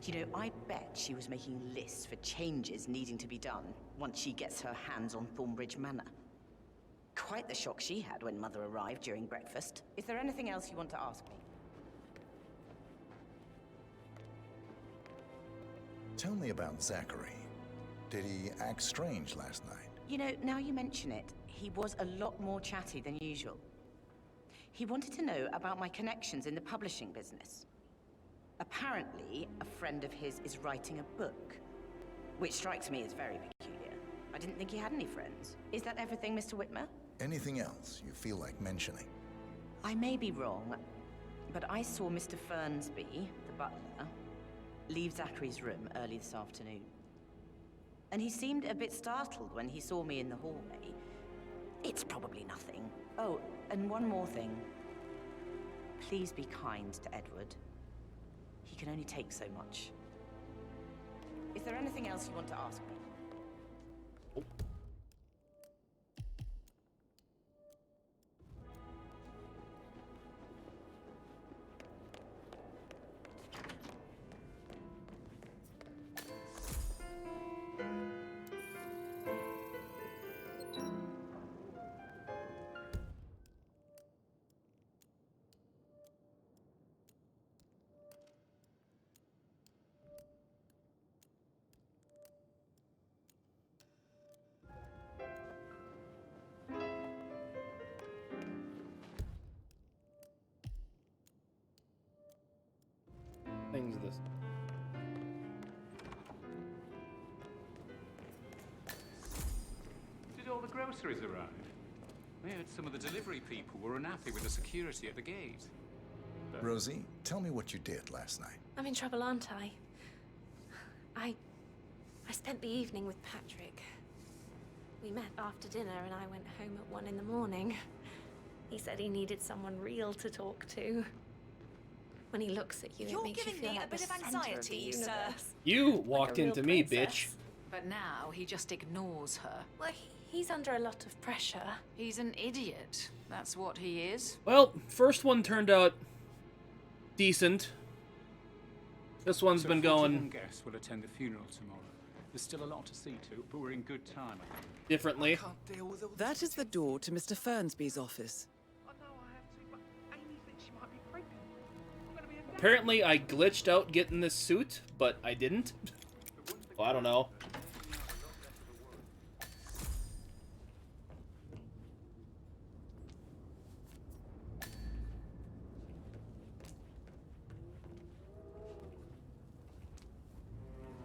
You know, I bet she was making lists for changes needing to be done once she gets her hands on Thornbridge Manor. Quite the shock she had when Mother arrived during breakfast. Is there anything else you want to ask me? Tell me about Zachary. Did he act strange last night? You know, now you mention it, he was a lot more chatty than usual. He wanted to know about my connections in the publishing business. Apparently, a friend of his is writing a book, which strikes me as very peculiar. I didn't think he had any friends. Is that everything, Mr. Whitmer? Anything else you feel like mentioning? I may be wrong, but I saw Mr. Fernsby, the butler, leave Zachary's room early this afternoon. And he seemed a bit startled when he saw me in the hallway. It's probably nothing. Oh, and one more thing. Please be kind to Edward. He can only take so much. Is there anything else you want to ask me? Things this. Did all the groceries arrive? I heard some of the delivery people were unhappy with the security at the gate. Rosie, tell me what you did last night. I'm in trouble, aren't I? I spent the evening with Patrick. We met after dinner and I went home at 1 in the morning. He said he needed someone real to talk to. When he looks at you, You're it makes you giving feel me like a bit the of center anxiety, the sir. universe. You walked Like a real into me, princess. bitch. But now he just ignores her. Well, he's under a lot of pressure. He's an idiot. That's what he is. Well, first one turned out decent. This one's been 41 going guests will attend the funeral tomorrow. There's still a lot to see to, but we're in good time, I think. differently. That is the door to Mr. Fernsby's office. Apparently, I glitched out getting this suit, but I didn't. Well, I don't know.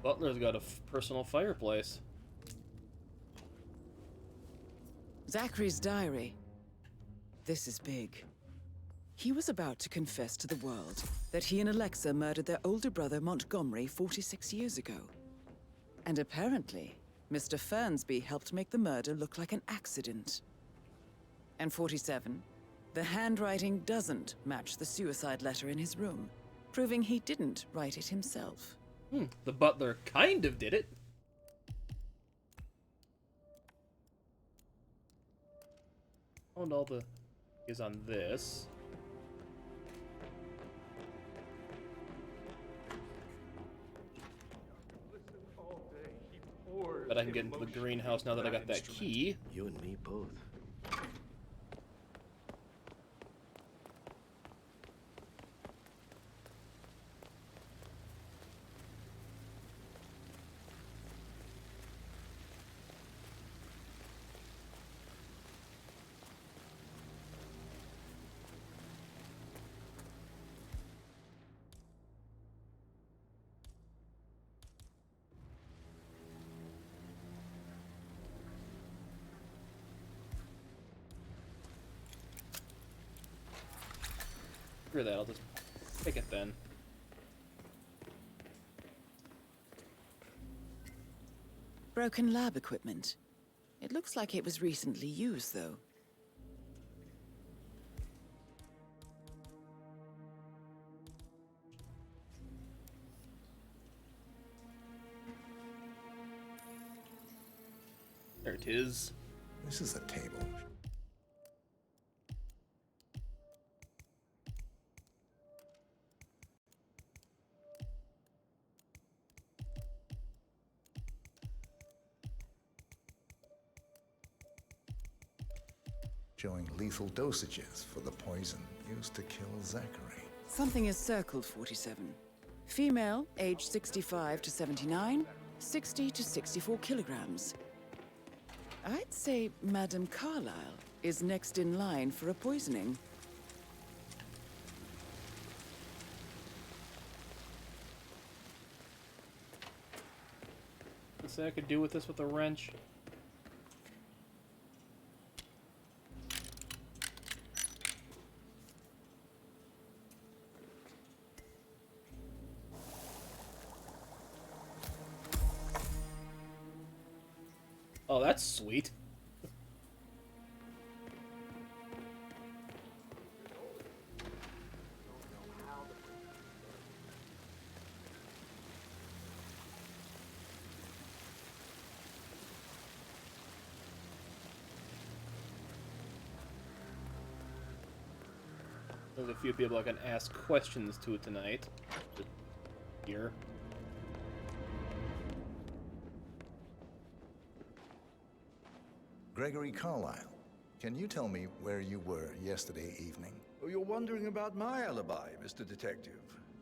Butler's got a personal fireplace. Zachary's diary. This is big. He was about to confess to the world that he and Alexa murdered their older brother Montgomery 46 years ago. And apparently, Mr. Fernsby helped make the murder look like an accident. And 47, the handwriting doesn't match the suicide letter in his room, proving he didn't write it himself. The butler kind of did it. Found all the is on this. Bet I can get into the greenhouse now that I got that key. You and me both. Screw that, I'll just pick it then. Broken lab equipment. It looks like it was recently used, though. There it is. This is a table. Showing lethal dosages for the poison used to kill Zachary. Something is circled, 47. Female, age 65 to 79, 60 to 64 kilograms. I'd say Madame Carlyle is next in line for a poisoning. Let's say I could do with this with a wrench. Oh, that's sweet. There's a few people I can ask questions to tonight. Just here. Gregory Carlyle, can you tell me where you were yesterday evening? Oh, you're wondering about my alibi, Mr. Detective.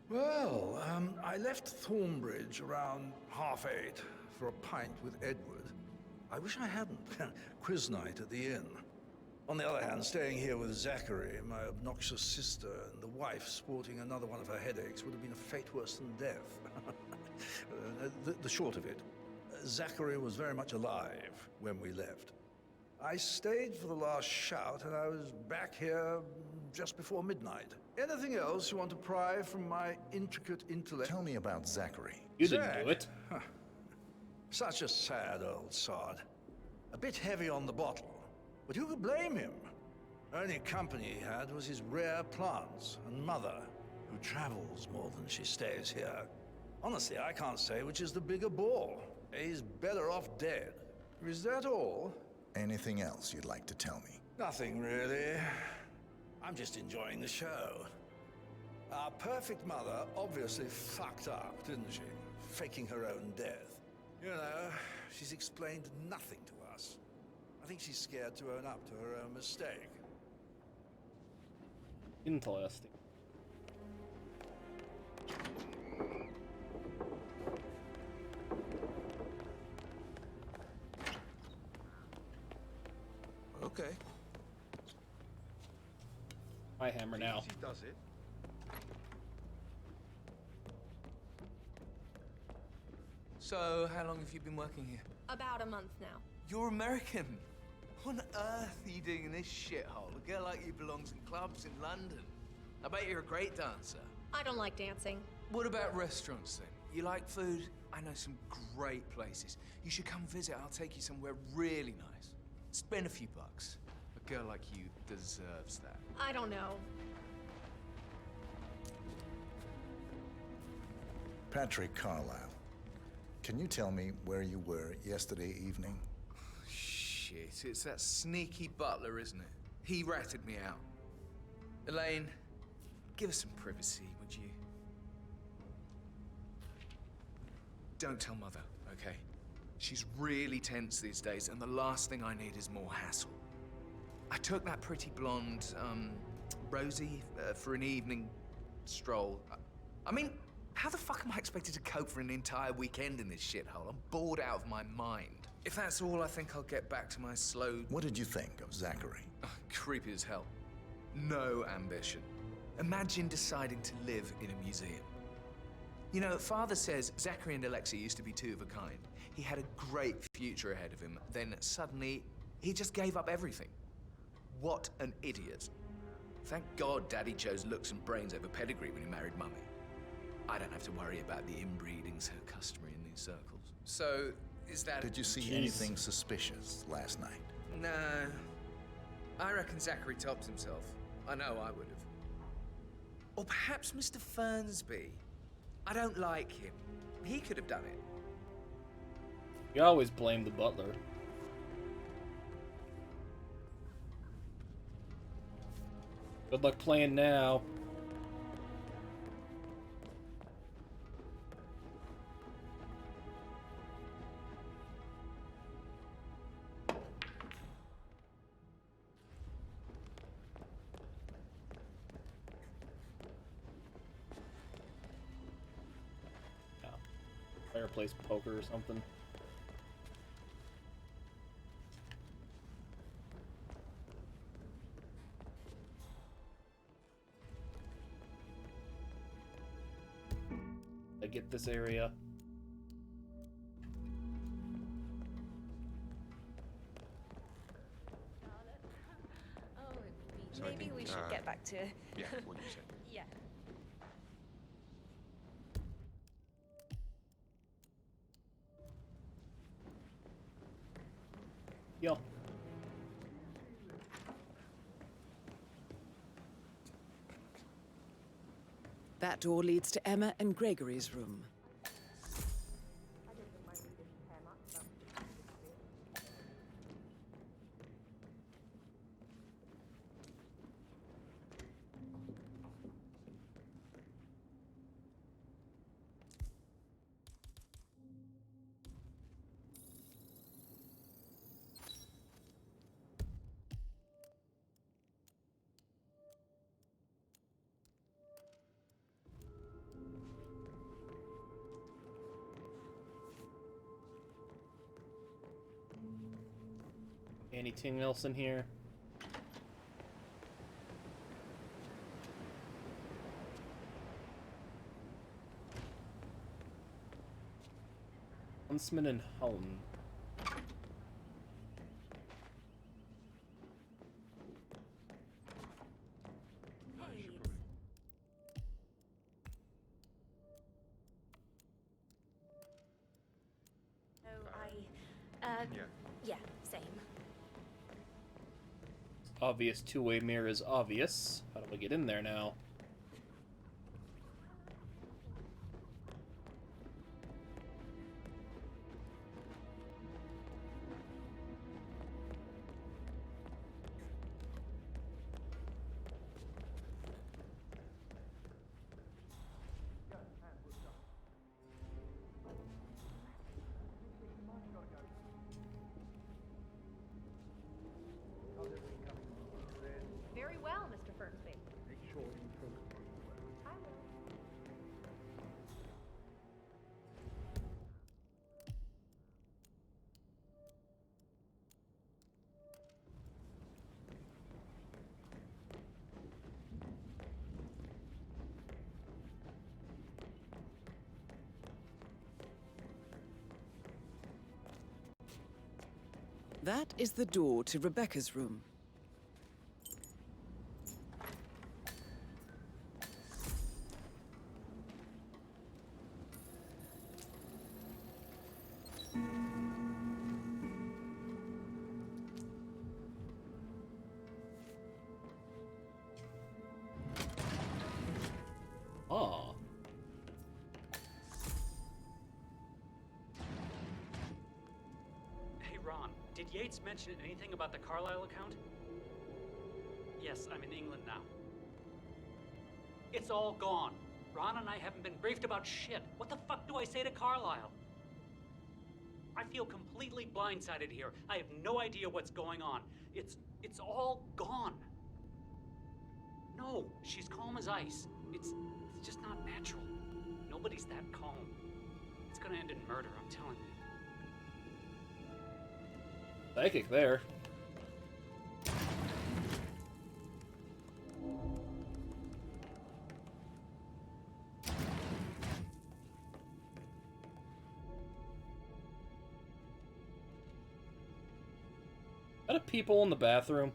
Well, I left Thornbridge around 8:30 for a pint with Edward. I wish I hadn't. Quiz night at the inn. On the other hand, staying here with Zachary, my obnoxious sister, and the wife sporting another one of her headaches would have been a fate worse than death. The short of it, Zachary was very much alive when we left. I stayed for the last shout, and I was back here just before midnight. Anything else you want to pry from my intricate intellect? Tell me about Zachary. You didn't do it. Huh. Such a sad old sod. A bit heavy on the bottle, but who could blame him? Only company he had was his rare plants and mother, who travels more than she stays here. Honestly, I can't say which is the bigger bore. He's better off dead. Is that all? Anything else you'd like to tell me? Nothing really. I'm just enjoying the show. Our perfect mother obviously fucked up, didn't she? Faking her own death. You know, she's explained nothing to us. I think she's scared to own up to her own mistake. Interesting. Okay. My hammer now. She does it. So, how long have you been working here? About a month now. You're American. What on earth are you doing in this shithole? A girl like you belongs in clubs in London. I bet you're a great dancer. I don't like dancing. What about restaurants then? You like food? I know some great places. You should come visit. I'll take you somewhere really nice. Spend a few bucks. A girl like you deserves that. I don't know. Patrick Carlyle, can you tell me where you were yesterday evening? Shit, it's that sneaky butler, isn't it? He ratted me out. Elaine, give us some privacy, would you? Don't tell Mother, okay? She's really tense these days, and the last thing I need is more hassle. I took that pretty blonde, Rosie, for an evening stroll. I mean, how the fuck am I expected to cope for an entire weekend in this shithole? I'm bored out of my mind. If that's all, I think I'll get back to my slow... What did you think of Zachary? Creepy as hell. No ambition. Imagine deciding to live in a museum. You know, Father says Zachary and Alexei used to be two of a kind. He had a great future ahead of him. Then suddenly, he just gave up everything. What an idiot. Thank God Daddy chose looks and brains over pedigree when he married Mummy. I don't have to worry about the inbreeding so customary in these circles. So, is that... Did you see anything suspicious last night? No. I reckon Zachary tops himself. I know I would have. Or perhaps Mr. Fernsby. I don't like him. He could have done it. You always blame the butler. Good luck playing now. Fireplace poker or something. I get this area. So I Maybe think, we should get back to... Yeah, what you said. Yeah. Yo. That door leads to Emma and Gregory's room. Anything else in here? Huntsman and Home. Yeah, same. Obvious two-way mirror is obvious. How do I get in there now? Very well, Mr. Fernsby. Make sure you focus on the work. I will. That is the door to Rebecca's room. Ah. Hey, Ron, did Yates mention anything about the Carlisle account? Yes, I'm in England now. It's all gone. Ron and I haven't been briefed about shit. What the fuck do I say to Carlisle? I feel completely blindsided here. I have no idea what's going on. It's all gone. No, she's calm as ice. It's just not natural. Nobody's that calm. It's gonna end in murder, I'm telling you. Psychic there. Are there people in the bathroom?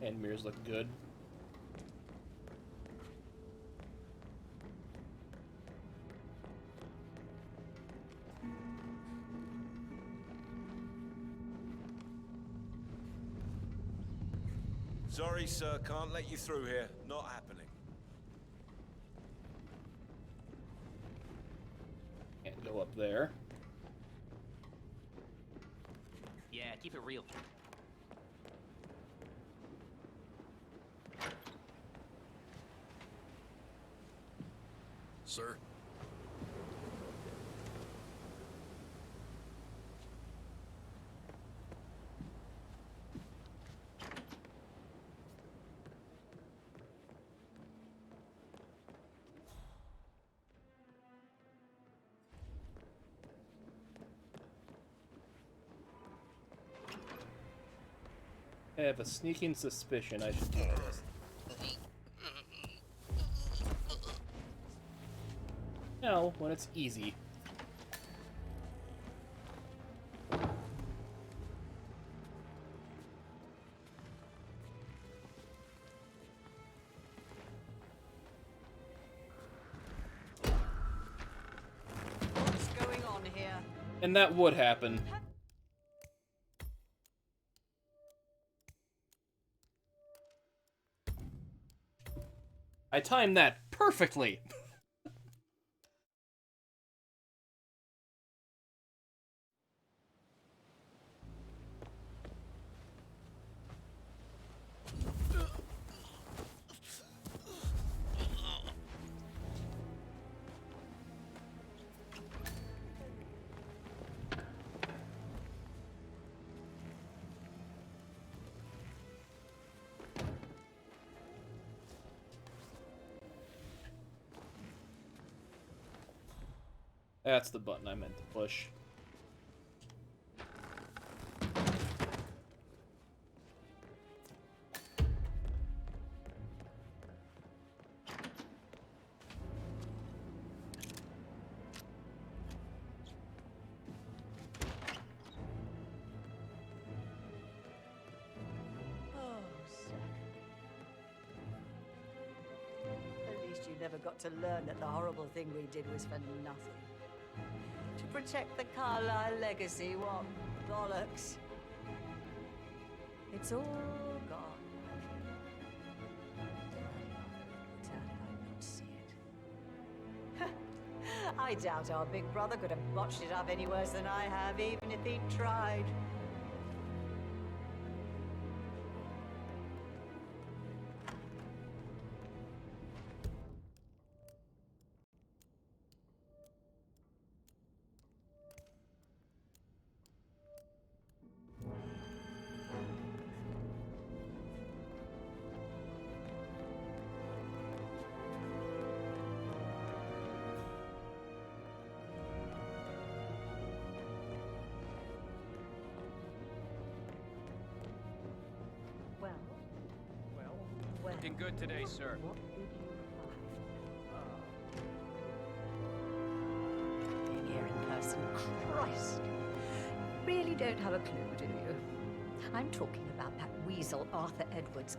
Hand mirrors look good. Sorry, sir, can't let you through here. Not happening. Can't go up there. Yeah, keep it real. Sir? I have a sneaking suspicion I should do this. No, when it's easy. What's going on here? And that would happen. I timed that perfectly. That's the button I meant to push. At least you never got to learn that the horrible thing we did was for nothing. To protect the Carlisle legacy, what bollocks. It's all gone. How did I not see it? I doubt our big brother could have botched it up any worse than I have, even if he'd tried. Looking good today, sir. Being here in person, Christ. Really don't have a clue, do you? I'm talking about that weasel Arthur Edwards.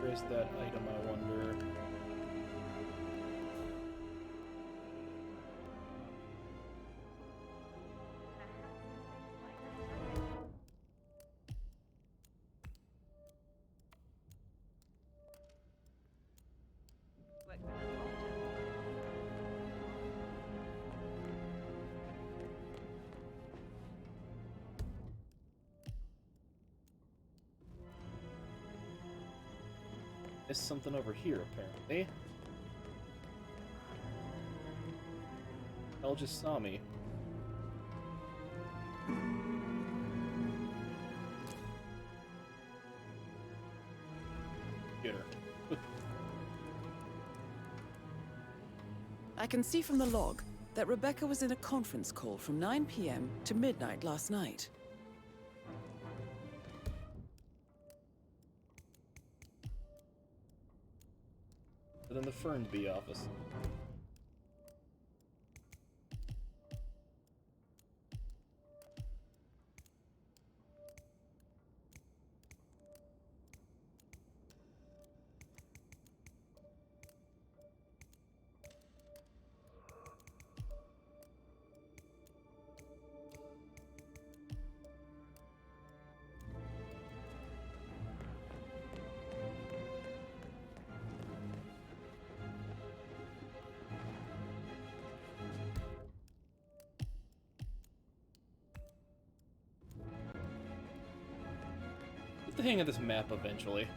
Where's that item, I wonder? There's something over here, apparently. Hell just saw me. Get her. I can see from the log that Rebecca was in a conference call from 9 p.m. to midnight last night. But in the Fernsby office. Get the hang of this map eventually.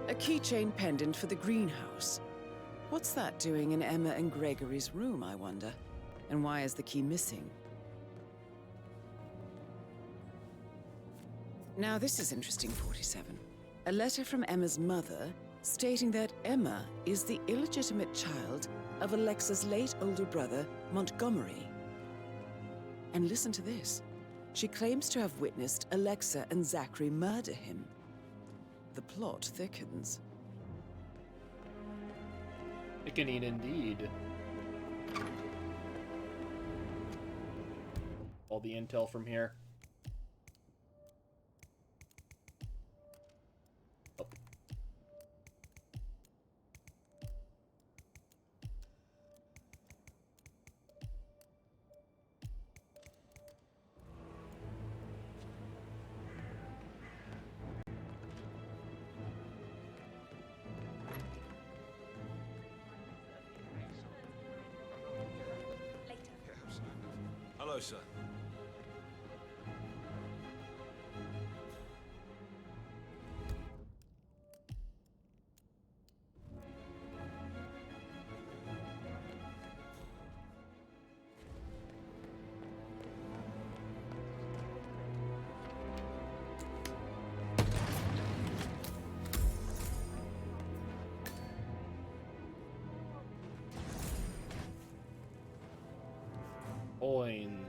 A keychain pendant for the greenhouse. What's that doing in Emma and Gregory's room, I wonder? And why is the key missing? Now this is interesting, 47. A letter from Emma's mother stating that Emma is the illegitimate child of Alexa's late older brother, Montgomery. And listen to this. She claims to have witnessed Alexa and Zachary murder him. The plot thickens. Thickening indeed. All the intel from here. Oh. Hello, sir. Coin.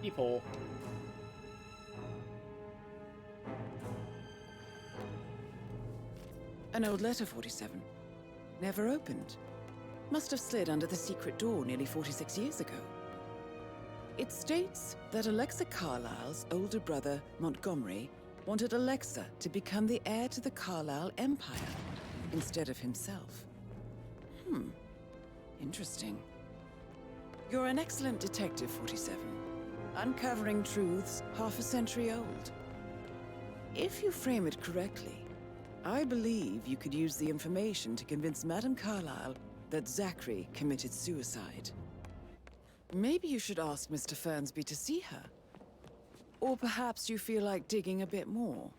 Peephole. An old letter, 47. Never opened. Must have slid under the secret door nearly 46 years ago. It states that Alexa Carlisle's older brother, Montgomery, wanted Alexa to become the heir to the Carlisle Empire instead of himself. Interesting. You're an excellent detective, 47. Uncovering truths half a century old. If you frame it correctly, I believe you could use the information to convince Madame Carlisle that Zachary committed suicide. Maybe you should ask Mr. Fernsby to see her. Or perhaps you feel like digging a bit more.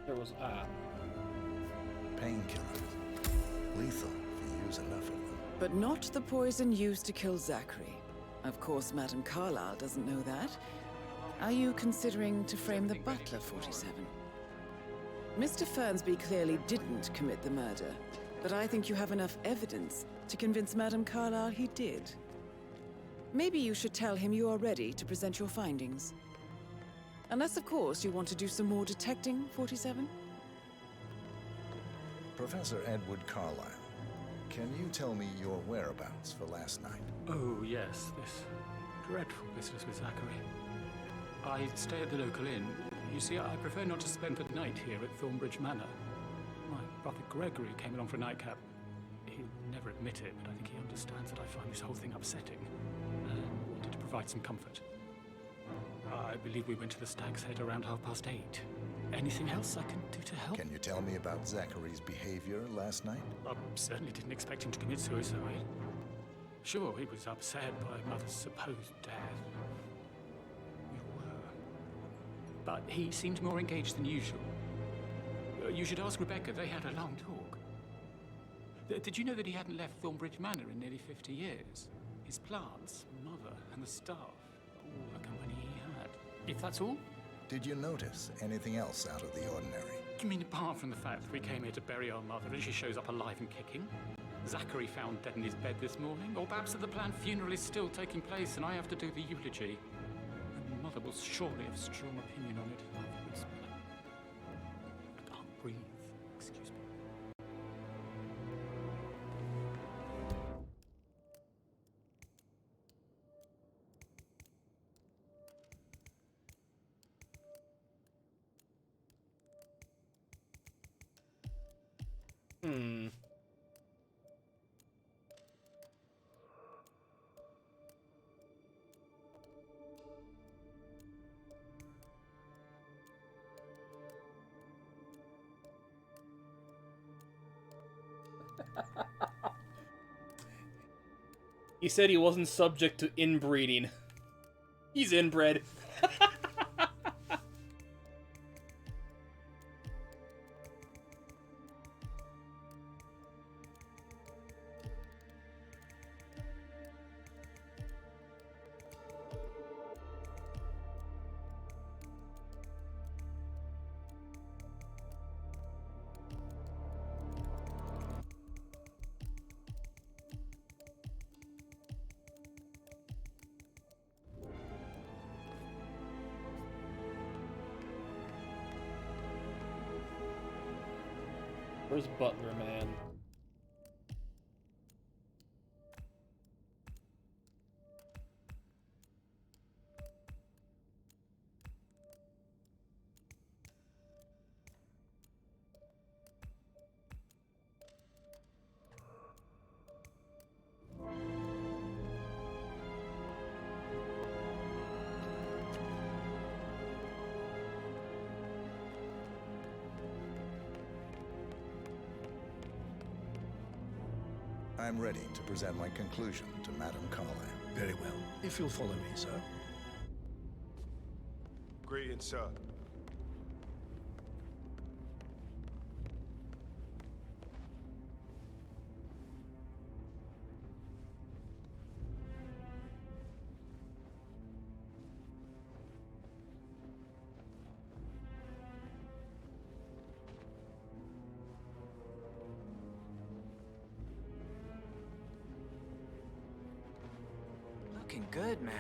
There was Painkillers. Lethal if you use enough of them. But not the poison used to kill Zachary. Of course, Madame Carlisle doesn't know that. Are you considering to frame the butler, 47? Mr. Fernsby clearly didn't commit the murder, but I think you have enough evidence to convince Madame Carlisle he did. Maybe you should tell him you are ready to present your findings. Unless, of course, you want to do some more detecting, 47? Professor Edward Carlisle, can you tell me your whereabouts for last night? Oh, yes, this dreadful business with Zachary. I stay at the local inn. You see, I prefer not to spend the night here at Thornbridge Manor. My brother Gregory came along for a nightcap. He'll never admit it, but I think he understands that I find this whole thing upsetting. Wanted to provide some comfort. I believe we went to the Stag's Head around 8:30. Anything else I can do to help? Can you tell me about Zachary's behavior last night? I certainly didn't expect him to commit suicide. Sure, he was upset by Mother's supposed death. We were. But he seemed more engaged than usual. You should ask Rebecca. They had a long talk. Did you know that he hadn't left Thornbridge Manor in nearly 50 years? His plants, Mother, and the staff, all the company he had. If that's all? Did you notice anything else out of the ordinary? You mean apart from the fact that we came here to bury our mother and she shows up alive and kicking? Zachary found dead in his bed this morning? Or perhaps that the planned funeral is still taking place and I have to do the eulogy? And Mother will surely have a strong opinion on it afterwards. I can't breathe. Excuse me. He said he wasn't subject to inbreeding. He's inbred. Where's Butler, man? I'm ready to present my conclusion to Madame Carlyle. Very well. If you'll follow me, sir. Greetings, sir. Looking good, man.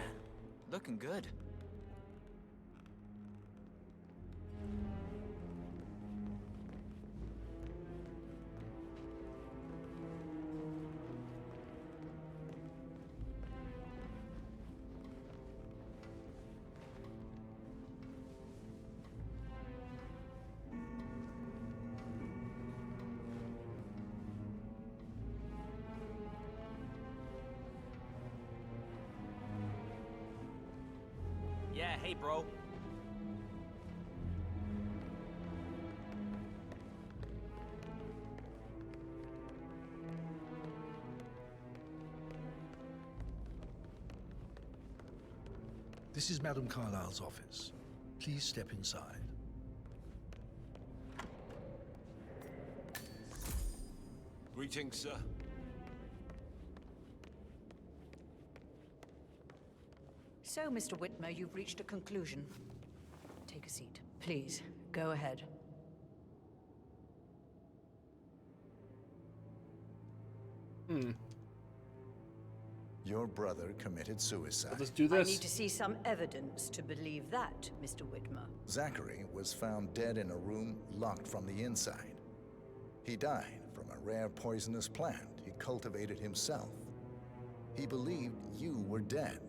Looking good. Yeah, hey, bro. This is Madame Carlyle's office. Please step inside. Greetings, sir. So, Mr. Whitmer, you've reached a conclusion. Take a seat. Please, go ahead. Your brother committed suicide. Let's do I this. need to see some evidence to believe that, Mr. Whitmer. Zachary was found dead in a room locked from the inside. He died from a rare poisonous plant he cultivated himself. He believed you were dead,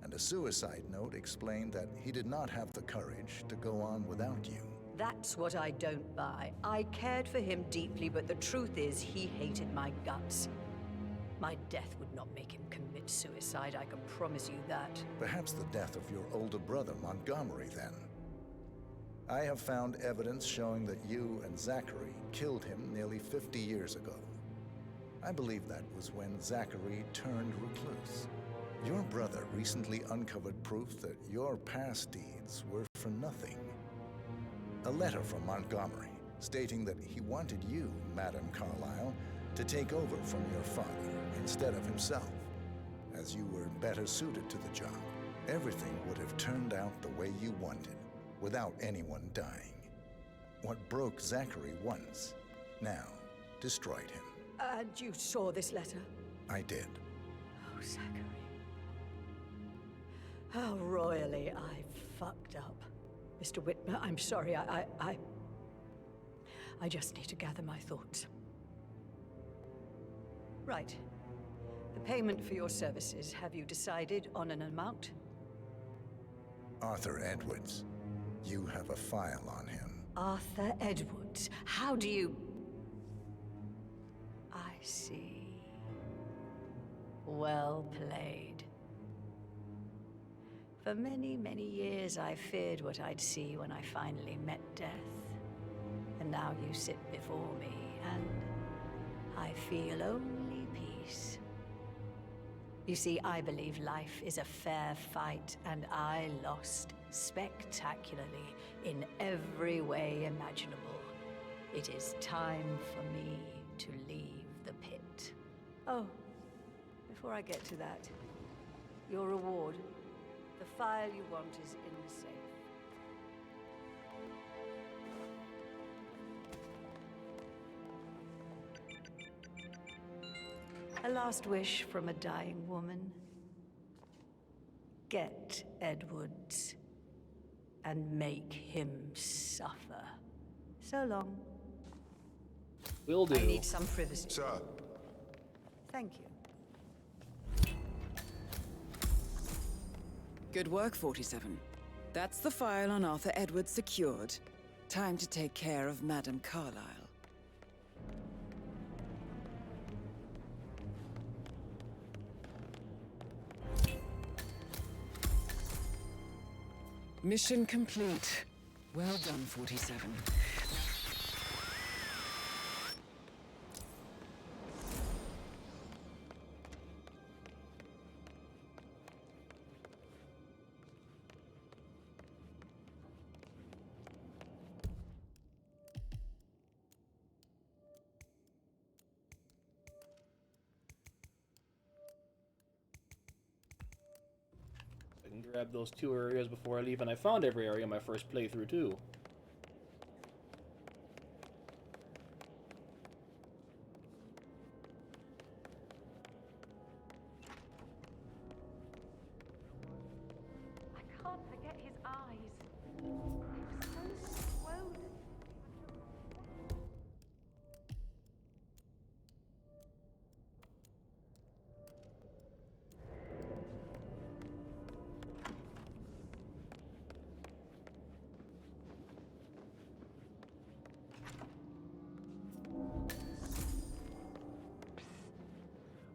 and a suicide note explained that he did not have the courage to go on without you. That's what I don't buy. I cared for him deeply, but the truth is he hated my guts. My death would not make him commit suicide, I can promise you that. Perhaps the death of your older brother, Montgomery, then. I have found evidence showing that you and Zachary killed him nearly 50 years ago. I believe that was when Zachary turned recluse. Your brother recently uncovered proof that your past deeds were for nothing. A letter from Montgomery stating that he wanted you, Madame Carlyle, to take over from your father instead of himself, as you were better suited to the job. Everything would have turned out the way you wanted, without anyone dying. What broke Zachary once, now destroyed him. And you saw this letter? I did. Oh, Zachary. How royally I fucked up. Mr. Whitmer, I'm sorry, I just need to gather my thoughts. Right. The payment for your services, have you decided on an amount? Arthur Edwards. You have a file on him. Arthur Edwards? How do you... I see. Well played. For many, many years, I feared what I'd see when I finally met death. And now you sit before me, and I feel only peace. You see, I believe life is a fair fight, and I lost spectacularly in every way imaginable. It is time for me to leave the pit. Oh, before I get to that, your reward. The file you want is in the safe. A last wish from a dying woman. Get Edwards and make him suffer. So long. Will do. I need some privacy. Sir. Thank you. Good work, 47. That's the file on Arthur Edwards secured. Time to take care of Madame Carlyle. Mission complete. Well done, 47. I can grab those 2 areas before I leave, and I found every area in my first playthrough too. I can't forget his eyes. They were so swollen.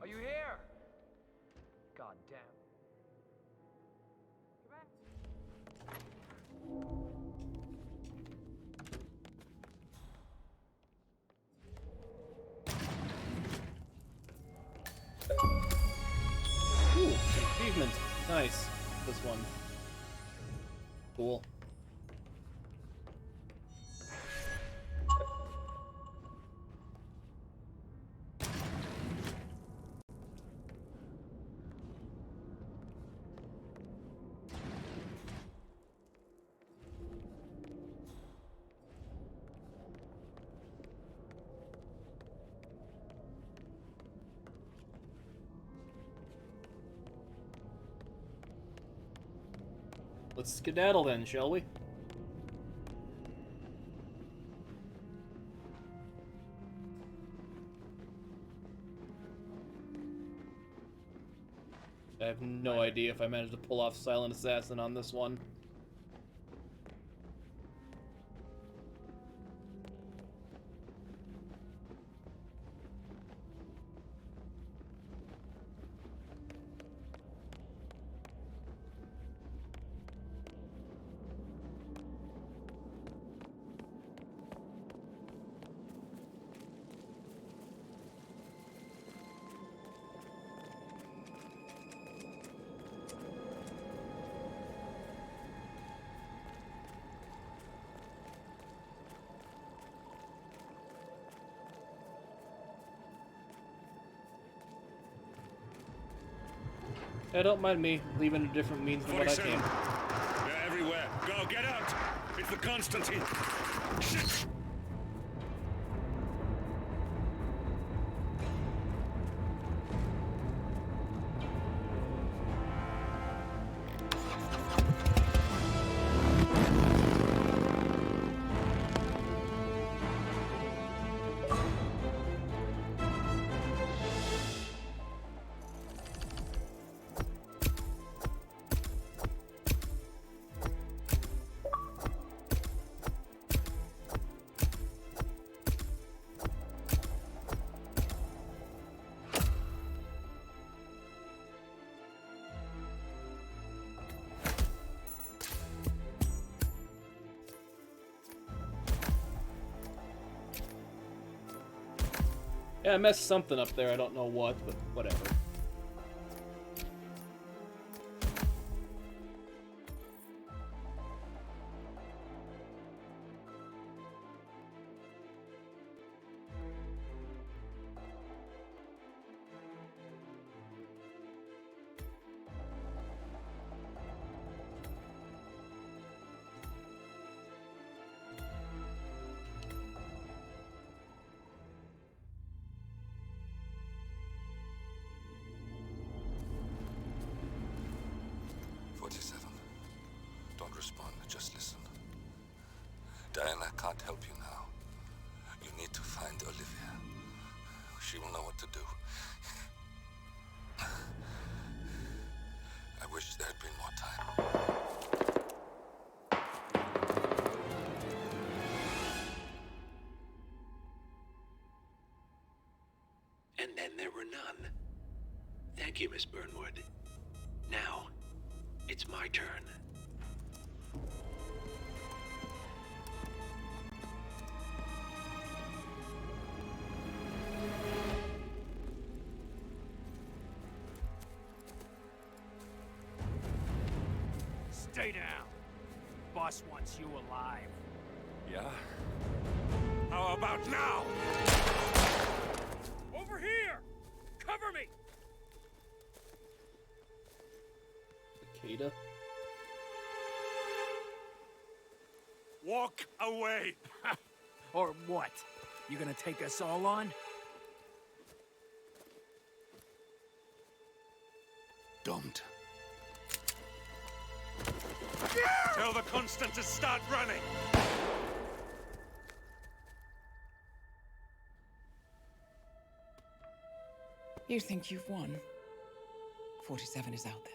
Are you here? God damn. Ooh, achievement. Nice. This one. Cool. Let's skedaddle then, shall we? I have no idea if I managed to pull off Silent Assassin on this one. Yeah, don't mind me leaving a different means than what I 47. came. They're everywhere. Go, get out! It's the Constantine. Shit! Yeah, I messed something up there. I don't know what, but whatever. Don't respond, just listen. Diana can't help you now. You need to find Olivia. She will know what to do. I wish there had been more time. And then there were none. Thank you, Miss Burnwood. Now, it's my turn. Stay down. Boss wants you alive. Yeah? How about now? Over here! Cover me! Cicada? Walk away! Or what? You gonna take us all on? Don't. Tell the Constant to start running! You think you've won? 47 is out there.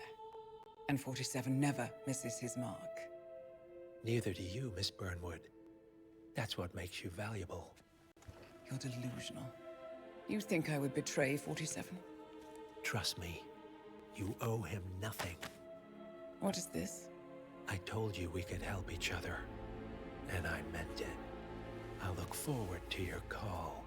And 47 never misses his mark. Neither do you, Miss Burnwood. That's what makes you valuable. You're delusional. You think I would betray 47? Trust me, you owe him nothing. What is this? I told you we could help each other, and I meant it. I look forward to your call.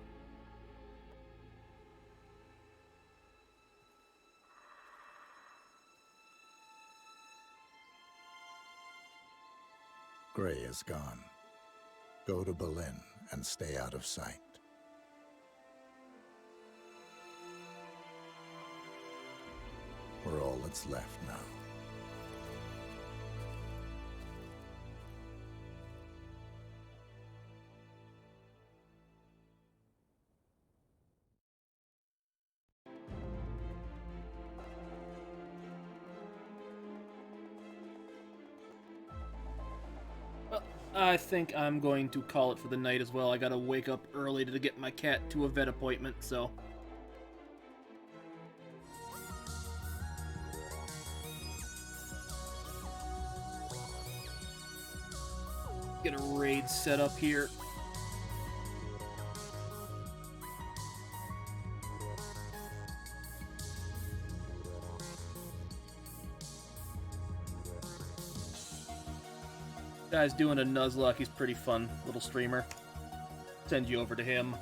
Gray is gone. Go to Berlin and stay out of sight. We're all that's left now. I think I'm going to call it for the night as well. I gotta wake up early to get my cat to a vet appointment, so... Get a raid set up here. Guy's doing a Nuzlocke. He's pretty fun little streamer. Send you over to him.